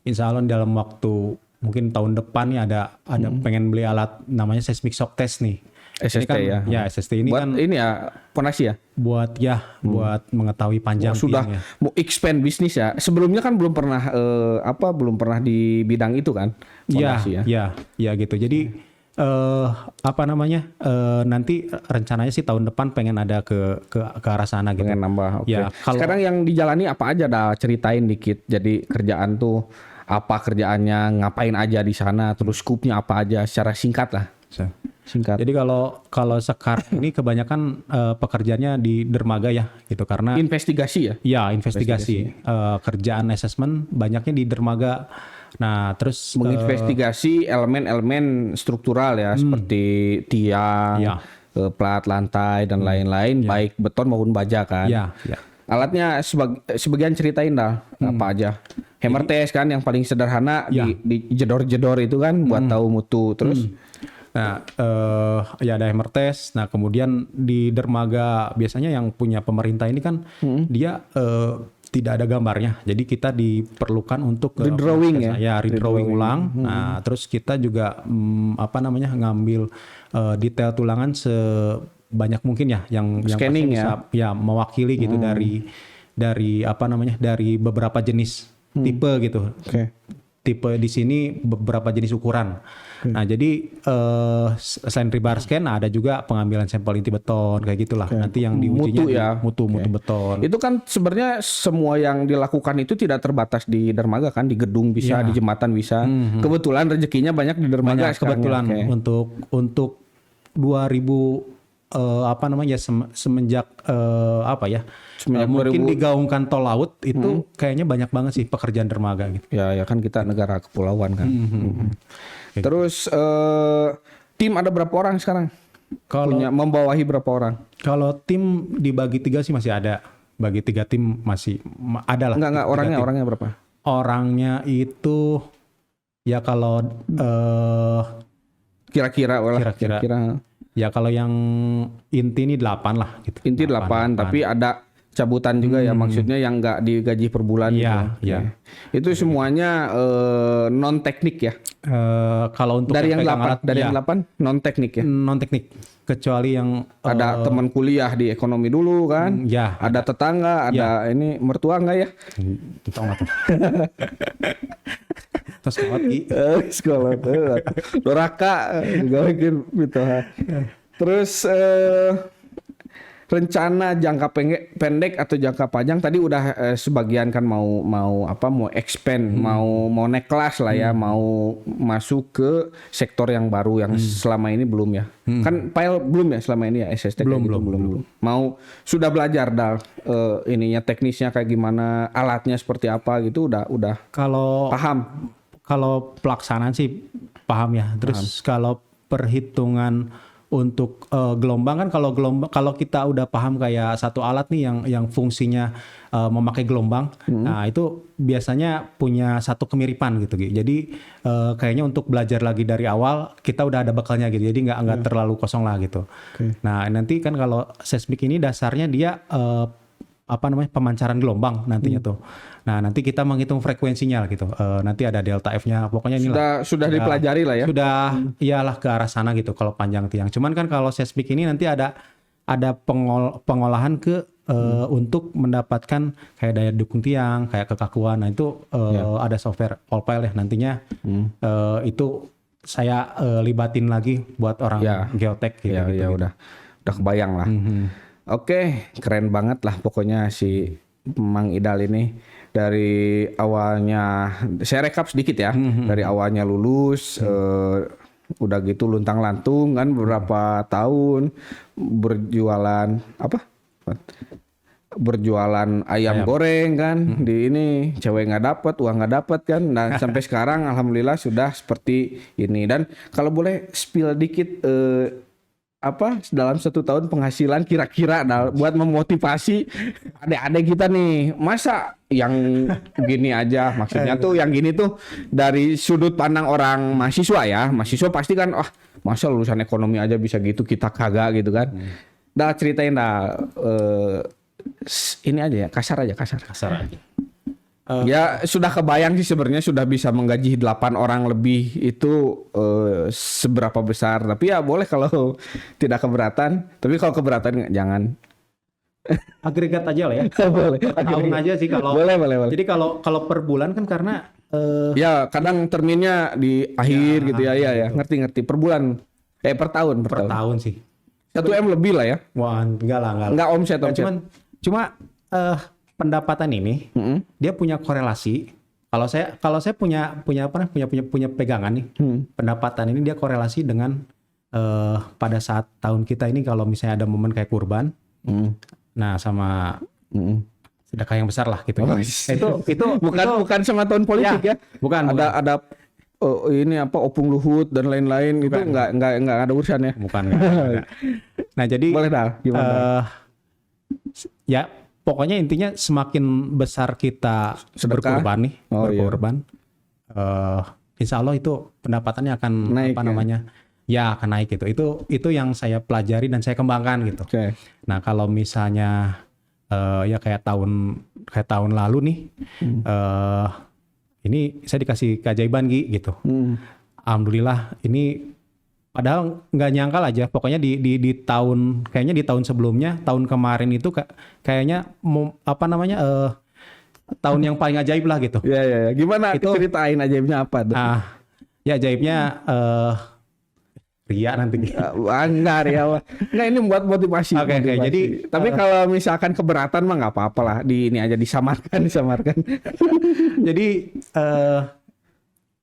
[SPEAKER 2] insya Allah dalam waktu mungkin tahun depan nih ada pengen beli alat namanya seismic shock test nih.
[SPEAKER 1] SST
[SPEAKER 2] ini kan,
[SPEAKER 1] ya.
[SPEAKER 2] Ya SST ini
[SPEAKER 1] buat
[SPEAKER 2] kan
[SPEAKER 1] ini ya fondasi ya.
[SPEAKER 2] buat mengetahui panjang
[SPEAKER 1] Sudah
[SPEAKER 2] tiangnya.
[SPEAKER 1] mau expand bisnis ya. Sebelumnya kan belum pernah belum pernah di bidang itu kan. Fondasi ya.
[SPEAKER 2] Ya gitu. Jadi apa namanya nanti rencananya sih tahun depan pengen ada ke arah sana gitu.
[SPEAKER 1] Pengen nambah. Oke.
[SPEAKER 2] Ya,
[SPEAKER 1] Sekarang yang dijalani apa aja, dah ceritain dikit. Jadi kerjaan tuh apa kerjaannya, ngapain aja di sana, terus skupnya apa aja secara singkat lah. Singkat.
[SPEAKER 2] Jadi kalau sekarang ini kebanyakan pekerjaannya di dermaga ya gitu, karena
[SPEAKER 1] Investigasi ya.
[SPEAKER 2] ya investigasi. Kerjaan assessment banyaknya di dermaga. Nah terus
[SPEAKER 1] Menginvestigasi elemen-elemen struktural ya, seperti tiang, plat lantai dan lain-lain, baik beton maupun baja kan.
[SPEAKER 2] ya.
[SPEAKER 1] Alatnya sebagian ceritain dah apa aja. Hammer test kan yang paling sederhana, di jedor-jedor itu kan buat tahu mutu. Terus
[SPEAKER 2] Nah, ya ada hammer test. Nah, kemudian di dermaga biasanya yang punya pemerintah ini kan dia tidak ada gambarnya. Jadi kita diperlukan untuk
[SPEAKER 1] redrawing
[SPEAKER 2] ya, redrawing ulang. Nah, terus kita juga apa namanya ngambil detail tulangan sebanyak mungkin ya yang
[SPEAKER 1] scanning
[SPEAKER 2] bisa ya mewakili gitu dari apa namanya dari beberapa jenis tipe gitu. tipe di sini beberapa jenis ukuran. Nah, jadi selain rebar scan ada juga pengambilan sampel inti beton kayak gitulah. Nanti yang diujinya
[SPEAKER 1] Mutu ya.
[SPEAKER 2] mutu beton.
[SPEAKER 1] Itu kan sebenarnya semua yang dilakukan itu tidak terbatas di dermaga kan, di gedung bisa, di jembatan bisa. Kebetulan rezekinya banyak di dermaga
[SPEAKER 2] Banyak
[SPEAKER 1] sekarang ya.
[SPEAKER 2] kebetulan untuk 2000 semenjak mungkin
[SPEAKER 1] 2000.
[SPEAKER 2] digaungkan tol laut itu kayaknya banyak banget sih pekerjaan dermaga gitu.
[SPEAKER 1] Ya kan kita negara kepulauan kan. Terus tim ada berapa orang sekarang? Membawahi berapa orang?
[SPEAKER 2] Kalau tim dibagi 3 sih masih ada. Bagi 3 tim masih ada lah.
[SPEAKER 1] Enggak orangnya berapa?
[SPEAKER 2] Orangnya itu ya kalau
[SPEAKER 1] Kira-kira.
[SPEAKER 2] ya kalau yang inti ini 8 lah gitu.
[SPEAKER 1] Inti 8, tapi ada cabutan juga ya, maksudnya yang enggak digaji per bulan
[SPEAKER 2] Iya,
[SPEAKER 1] gitu.
[SPEAKER 2] iya.
[SPEAKER 1] Itu semuanya non teknik ya.
[SPEAKER 2] Kalau untuk
[SPEAKER 1] Dari yang
[SPEAKER 2] pegang
[SPEAKER 1] 8,
[SPEAKER 2] alat,
[SPEAKER 1] dari
[SPEAKER 2] ya,
[SPEAKER 1] yang 8 non teknik ya.
[SPEAKER 2] non teknik kecuali yang
[SPEAKER 1] Ada teman kuliah di ekonomi dulu kan.
[SPEAKER 2] ya
[SPEAKER 1] Ada tetangga, ada ini mertua enggak ya?
[SPEAKER 2] tahu nggak tuh. Terus
[SPEAKER 1] Sekolah tuh. Doraka juga mungkin gitu. Terus rencana jangka pendek atau jangka panjang tadi udah sebagian kan mau expand, mau naik kelas lah ya, mau masuk ke sektor yang baru yang selama ini belum ya. Kan PIL belum ya selama ini ya, SST
[SPEAKER 2] Belum.
[SPEAKER 1] Mau sudah belajar ininya teknisnya kayak gimana, alatnya seperti apa gitu udah paham.
[SPEAKER 2] Kalau pelaksanaan sih paham ya. Terus kalau perhitungan untuk gelombang kan, kalau kita udah paham kayak satu alat nih yang fungsinya memakai gelombang, nah itu biasanya punya satu kemiripan gitu. Jadi kayaknya untuk belajar lagi dari awal kita udah ada bekalnya gitu. Jadi nggak terlalu kosong lah gitu. Nah nanti kan kalau seismik ini dasarnya dia pemancaran gelombang nantinya tuh. Nah nanti kita menghitung frekuensinya gitu. Nanti ada delta F-nya. Pokoknya inilah.
[SPEAKER 1] Sudah dipelajari lah ya.
[SPEAKER 2] Sudah iyalah ke arah sana gitu kalau panjang tiang. Cuman kan kalau seismik ini nanti ada pengolahan untuk mendapatkan kayak daya dukung tiang, kayak kekakuan. Nah itu ada software Polpile ya nantinya. Itu saya libatin lagi buat orang geotek gitu.
[SPEAKER 1] Ya udah kebayang lah. Oke, keren banget lah pokoknya si Mang Idal ini. Dari awalnya, saya rekap sedikit ya, dari awalnya lulus, udah gitu luntang-lantung kan beberapa tahun berjualan ayam goreng kan, di ini cewek nggak dapat, uang nggak dapat kan, nah sampai sekarang alhamdulillah sudah seperti ini. Dan kalau boleh spill dikit dalam 1 tahun penghasilan kira-kira buat memotivasi adik-adik kita nih, masa yang gini aja, maksudnya tuh yang gini tuh dari sudut pandang orang mahasiswa pasti kan masa lulusan ekonomi aja bisa gitu, kita kagak gitu kan. Ceritain ini aja ya, kasar aja. Ya sudah kebayang sih sebenarnya sudah bisa menggaji 8 orang lebih itu seberapa besar. Tapi ya boleh kalau tidak keberatan. Tapi kalau keberatan jangan.
[SPEAKER 2] Agregat aja lah ya.
[SPEAKER 1] Boleh.
[SPEAKER 2] Tahun aja sih kalau.
[SPEAKER 1] Boleh.
[SPEAKER 2] Jadi kalau per bulan kan karena
[SPEAKER 1] ya kadang terminnya di akhir gitu ya. Iya ya. Ngerti. Per bulan. Per tahun.
[SPEAKER 2] Per tahun sih.
[SPEAKER 1] 1 M lebih lah ya.
[SPEAKER 2] Wah, enggak lah.
[SPEAKER 1] Enggak omset.
[SPEAKER 2] Cuma pendapatan ini dia punya korelasi. Kalau saya punya pegangan nih. Pendapatan ini dia korelasi dengan pada saat tahun kita ini kalau misalnya ada momen kayak kurban. Nah, sama sedekah yang besar lah gitu. Itu
[SPEAKER 1] bukan sama tahun politik ya.
[SPEAKER 2] Bukan.
[SPEAKER 1] Ada ini opung luhut dan lain-lain itu enggak ada urusan ya.
[SPEAKER 2] Bukan. Nah, jadi
[SPEAKER 1] boleh dah gimana?
[SPEAKER 2] Ya pokoknya intinya semakin besar kita berkorban nih, insya Allah itu pendapatannya akan
[SPEAKER 1] naik,
[SPEAKER 2] akan naik gitu. Itu yang saya pelajari dan saya kembangkan gitu. Nah kalau misalnya ya kayak tahun lalu nih, ini saya dikasih keajaiban gitu. Alhamdulillah ini. Padahal nggak nyangkal aja, pokoknya di tahun sebelumnya, tahun kemarin itu kayaknya tahun yang paling ajaib lah gitu.
[SPEAKER 1] Ya. Gimana
[SPEAKER 2] Itu-
[SPEAKER 1] ceritain ajaibnya apa tuh?
[SPEAKER 2] Ya ajaibnya ria nanti.
[SPEAKER 1] Enggak ya. Enggak, ini buat motivasi.
[SPEAKER 2] Oke,
[SPEAKER 1] motivasi.
[SPEAKER 2] jadi,
[SPEAKER 1] tapi kalau misalkan keberatan mah nggak apa-apa lah. Di ini aja disamarkan.
[SPEAKER 2] Jadi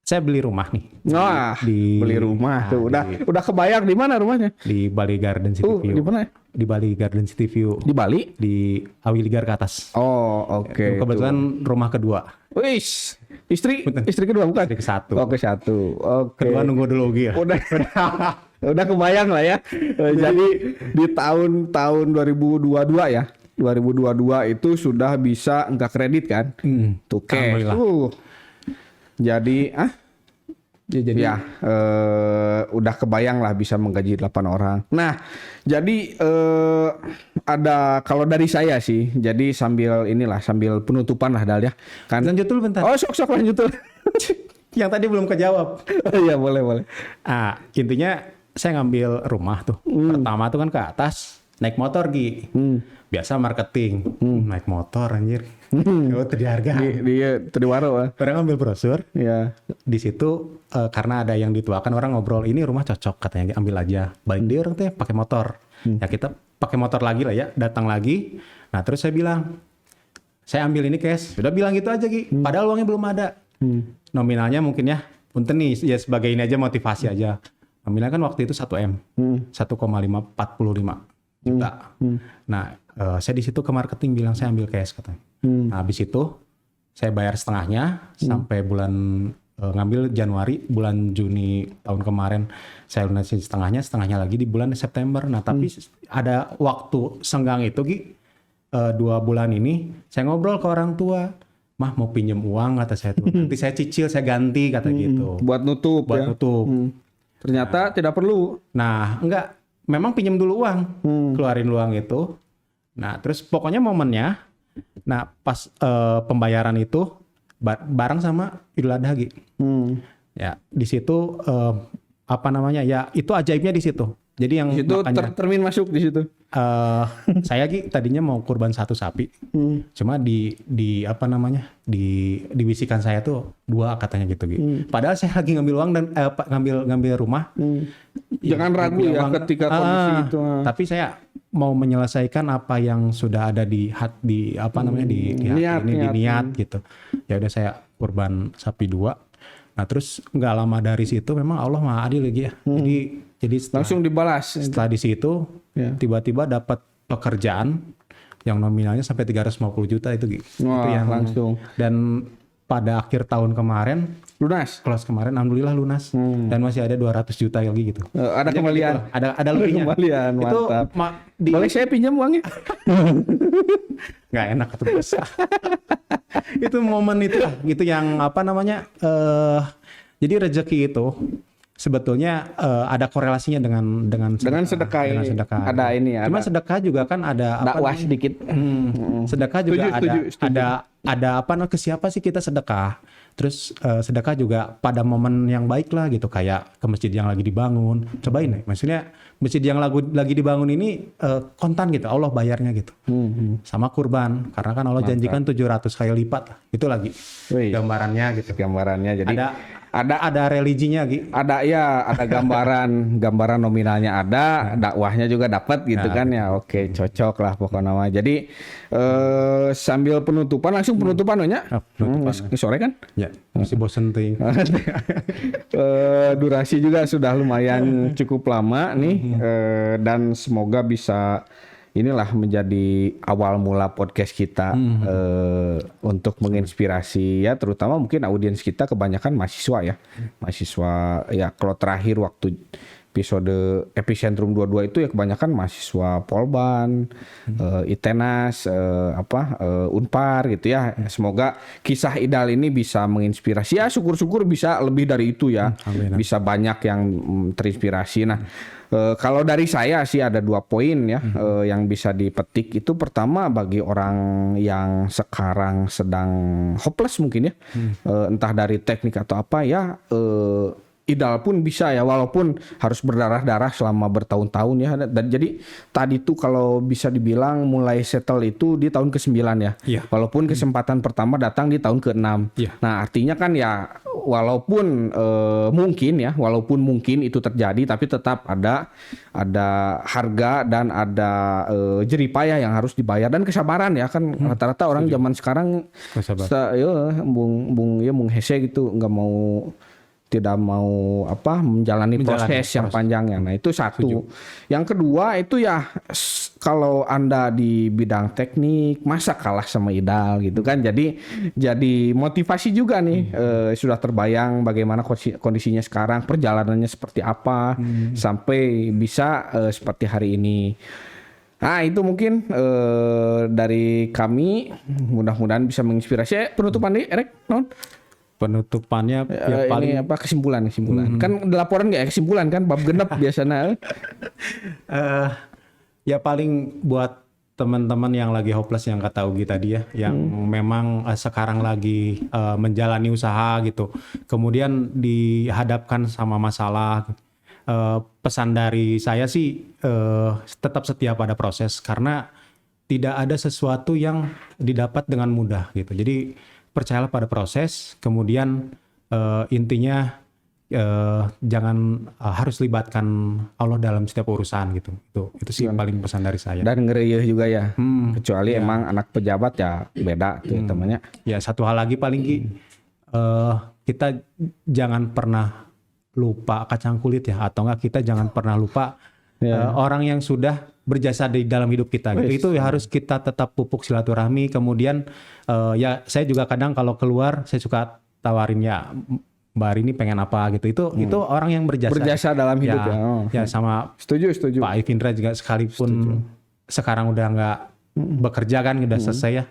[SPEAKER 2] saya beli rumah nih.
[SPEAKER 1] Wah, beli rumah tuh. Udah kebayang di mana rumahnya?
[SPEAKER 2] Di Bali Garden City View.
[SPEAKER 1] Di mana?
[SPEAKER 2] Di Bali Garden City View.
[SPEAKER 1] Di Bali?
[SPEAKER 2] Di Awiligar ke atas.
[SPEAKER 1] Oh, oke.
[SPEAKER 2] Kebetulan rumah kedua.
[SPEAKER 1] Wis, istri kedua bukan?
[SPEAKER 2] Istri ke-1.
[SPEAKER 1] Oh, ke-1. Oke.
[SPEAKER 2] Kedua nunggu dulu ya.
[SPEAKER 1] Udah kebayang lah ya. Jadi di tahun 2022 ya. 2022 itu sudah bisa enggak kredit kan? Tuh cash.
[SPEAKER 2] Alhamdulillah.
[SPEAKER 1] Jadi
[SPEAKER 2] Jadi
[SPEAKER 1] udah kebayang lah bisa menggaji 8 orang. Nah, jadi ada kalau dari saya sih, jadi sambil penutupan lah Dal ya. Kan.
[SPEAKER 2] lanjut dulu bentar.
[SPEAKER 1] Oh, sok lanjut tuh.
[SPEAKER 2] Yang tadi belum kejawab.
[SPEAKER 1] Iya, boleh.
[SPEAKER 2] Intinya saya ngambil rumah tuh. Pertama tuh kan ke atas naik motor Gi. Biasa marketing. Naik motor anjir. Oh, terdiharga.
[SPEAKER 1] Dia terdiwaro lah.
[SPEAKER 2] Orang ngambil brosur.
[SPEAKER 1] Ya.
[SPEAKER 2] Di situ karena ada yang dituakan orang ngobrol, ini rumah cocok katanya, ambil aja. Balik dia orang teh pakai motor. Ya kita pakai motor lagi lah ya, datang lagi. Nah terus saya bilang, saya ambil ini cash. Udah bilang gitu aja Gi. Padahal uangnya belum ada. Nominalnya mungkin ya, punten nih ya sebagai ini aja motivasi aja. Nominalnya kan waktu itu 1M, 1,545 juta. Nah saya di situ ke marketing bilang saya ambil cash katanya. Nah habis itu saya bayar setengahnya sampai bulan ngambil Januari, bulan Juni tahun kemarin saya lunasin setengahnya lagi di bulan September. Nah tapi ada waktu senggang itu Gi, 2 bulan ini saya ngobrol ke orang tua, mah mau pinjam uang kata saya tuh, nanti saya cicil saya ganti kata gitu.
[SPEAKER 1] Buat nutup ya. Ternyata tidak perlu.
[SPEAKER 2] Nah enggak, memang pinjam dulu uang, keluarin uang itu. Nah terus pokoknya momennya, nah pas pembayaran itu bareng sama Idul Adha Gi. Ya di situ apa namanya ya itu ajaibnya di situ. Jadi yang
[SPEAKER 1] Di situ
[SPEAKER 2] makanya
[SPEAKER 1] termin masuk di situ.
[SPEAKER 2] saya Gi tadinya mau kurban 1 sapi, cuma di apa namanya dibisikan saya tuh 2 katanya gitu Gi. Padahal saya lagi ngambil uang dan ngambil rumah.
[SPEAKER 1] Jangan ragu ya ketika kondisi itu.
[SPEAKER 2] Tapi saya mau menyelesaikan apa yang sudah ada di apa namanya di hati ini, di niat gitu. Ya udah saya kurban sapi 2. Nah terus nggak lama dari situ memang Allah Maha Adil lagi ya. Jadi
[SPEAKER 1] Langsung dibalas.
[SPEAKER 2] setelah di situ tiba-tiba dapat pekerjaan yang nominalnya sampai 350 juta itu Gi.
[SPEAKER 1] Wah,
[SPEAKER 2] Itu yang
[SPEAKER 1] langsung.
[SPEAKER 2] Dan pada akhir tahun kemarin,
[SPEAKER 1] Lunas.
[SPEAKER 2] close kemarin alhamdulillah lunas dan masih ada 200 juta lagi gitu.
[SPEAKER 1] Ada
[SPEAKER 2] Jadi
[SPEAKER 1] kembalian.
[SPEAKER 2] gitu lah, ada lebihnya.
[SPEAKER 1] Kembalian,
[SPEAKER 2] Itu
[SPEAKER 1] mantap.
[SPEAKER 2] di
[SPEAKER 1] Boleh saya pinjam uangnya?
[SPEAKER 2] nggak enak tuh bos. Itu momen itu lah, gitu yang apa namanya jadi rezeki itu sebetulnya ada korelasinya dengan
[SPEAKER 1] sedekah
[SPEAKER 2] dengan
[SPEAKER 1] ini.
[SPEAKER 2] sedekah.
[SPEAKER 1] Ada ini ya.
[SPEAKER 2] Cuma sedekah juga kan ada apa
[SPEAKER 1] Dakwah
[SPEAKER 2] namanya?
[SPEAKER 1] sedikit.
[SPEAKER 2] Sedekah juga
[SPEAKER 1] Setuju.
[SPEAKER 2] ada apa nah, ke siapa sih kita sedekah? Terus sedekah juga pada momen yang baik lah gitu, kayak ke masjid yang lagi dibangun. Cobain deh, maksudnya masjid yang lagi dibangun ini kontan gitu, Allah bayarnya gitu. Sama kurban, karena kan Allah janjikan 700 kali lipat lah. Itu lagi
[SPEAKER 1] Wih.
[SPEAKER 2] gambarannya gitu.
[SPEAKER 1] Gambarannya jadi
[SPEAKER 2] Ada religinya Gi.
[SPEAKER 1] ada gambaran nominalnya ada, dakwahnya juga dapat gitu kan ya. Oke, cocok lah pokoknya mah. Jadi sambil penutupan langsung penutupan nya. Sore kan?
[SPEAKER 2] Ya, masih bosen tuh.
[SPEAKER 1] Durasi juga sudah lumayan cukup lama nih dan semoga bisa inilah menjadi awal mula podcast kita untuk menginspirasi ya, terutama mungkin audiens kita kebanyakan mahasiswa ya. Mahasiswa ya, kalau terakhir waktu episode Epicentrum 22 itu ya kebanyakan mahasiswa Polban, ITENAS, Unpar gitu ya. Semoga kisah Idal ini bisa menginspirasi ya, syukur-syukur bisa lebih dari itu ya. Bisa banyak yang terinspirasi. Nah, kalau dari saya sih ada 2 poin ya yang bisa dipetik. Itu pertama, bagi orang yang sekarang sedang hopeless mungkin ya, entah dari teknik atau apa ya, Idal pun bisa ya, walaupun harus berdarah-darah selama bertahun-tahun ya. Dan jadi tadi tuh kalau bisa dibilang mulai settle itu di tahun ke-9 ya.
[SPEAKER 2] Iya.
[SPEAKER 1] Walaupun kesempatan pertama datang di tahun ke-6.
[SPEAKER 2] Iya.
[SPEAKER 1] Nah, artinya kan ya walaupun mungkin itu terjadi, tapi tetap ada harga dan ada jeripayah yang harus dibayar dan kesabaran ya kan. Rata-rata orang zaman sekarang Bung Hese gitu tidak mau menjalani proses yang panjangnya. Nah, itu satu. Yang kedua itu ya kalau Anda di bidang teknik masa kalah sama Idal gitu kan. Jadi motivasi juga nih. Sudah terbayang bagaimana kondisinya sekarang, perjalanannya seperti apa sampai bisa seperti hari ini. Nah, itu mungkin dari kami, mudah-mudahan bisa menginspirasi. Penutupan nih, Erek, non?
[SPEAKER 2] Penutupannya ya paling
[SPEAKER 1] ini kesimpulan kan laporan nggak kesimpulan kan bab genep biasanya.
[SPEAKER 2] Ya paling buat teman-teman yang lagi hopeless yang kata Ugi tadi ya, yang memang sekarang lagi menjalani usaha gitu, kemudian dihadapkan sama masalah, pesan dari saya sih tetap setia pada proses, karena tidak ada sesuatu yang didapat dengan mudah gitu. Jadi percayalah pada proses, kemudian intinya jangan harus libatkan Allah dalam setiap urusan gitu. Itu sih paling pesan dari saya.
[SPEAKER 1] Dan ngereyeh juga ya, kecuali emang anak pejabat ya beda tuh temannya.
[SPEAKER 2] Ya satu hal lagi paling Ki, kita jangan pernah lupa kacang kulit ya, atau enggak kita jangan pernah lupa orang yang sudah berjasa di dalam hidup kita gitu. Itu ya harus kita tetap pupuk silaturahmi. Kemudian ya saya juga kadang kalau keluar saya suka tawarin ya Mbak Arini pengen apa gitu. Itu orang yang berjasa
[SPEAKER 1] dalam hidup ya.
[SPEAKER 2] Ya sama
[SPEAKER 1] Setuju.
[SPEAKER 2] Pak Ivindra juga, sekalipun sekarang udah nggak bekerja kan, udah selesai ya.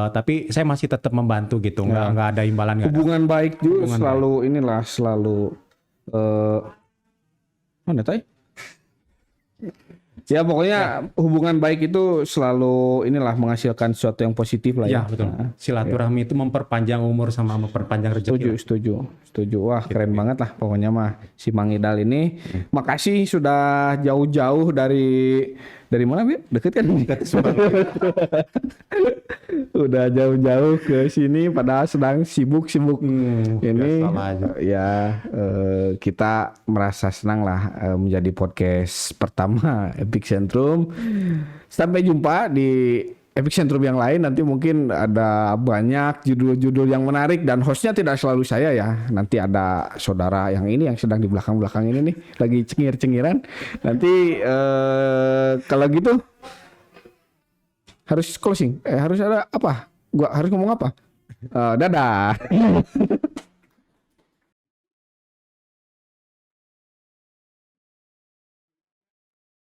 [SPEAKER 2] Tapi saya masih tetap membantu gitu, nggak ada imbalan.
[SPEAKER 1] Hubungan baik juga selalu mana tay? Ya pokoknya hubungan baik itu selalu menghasilkan sesuatu yang positif lah ya.
[SPEAKER 2] Ya betul. Silaturahmi itu memperpanjang umur sama memperpanjang rezeki.
[SPEAKER 1] Setuju. Wah keren banget lah pokoknya mah si Mang Idal ini. Makasih sudah jauh-jauh dari mana Bi? Deket kan? Udah jauh-jauh ke sini padahal sedang sibuk ini ya kita merasa senang lah menjadi podcast pertama Epic Centrum. Sampai jumpa di Epic Centrum yang lain, nanti mungkin ada banyak judul-judul yang menarik dan hostnya tidak selalu saya ya. Nanti ada saudara yang sedang di belakang ini nih lagi cengir-cengiran. Nanti kalau gitu harus closing. Harus ada apa? Gua harus ngomong apa? Dadah.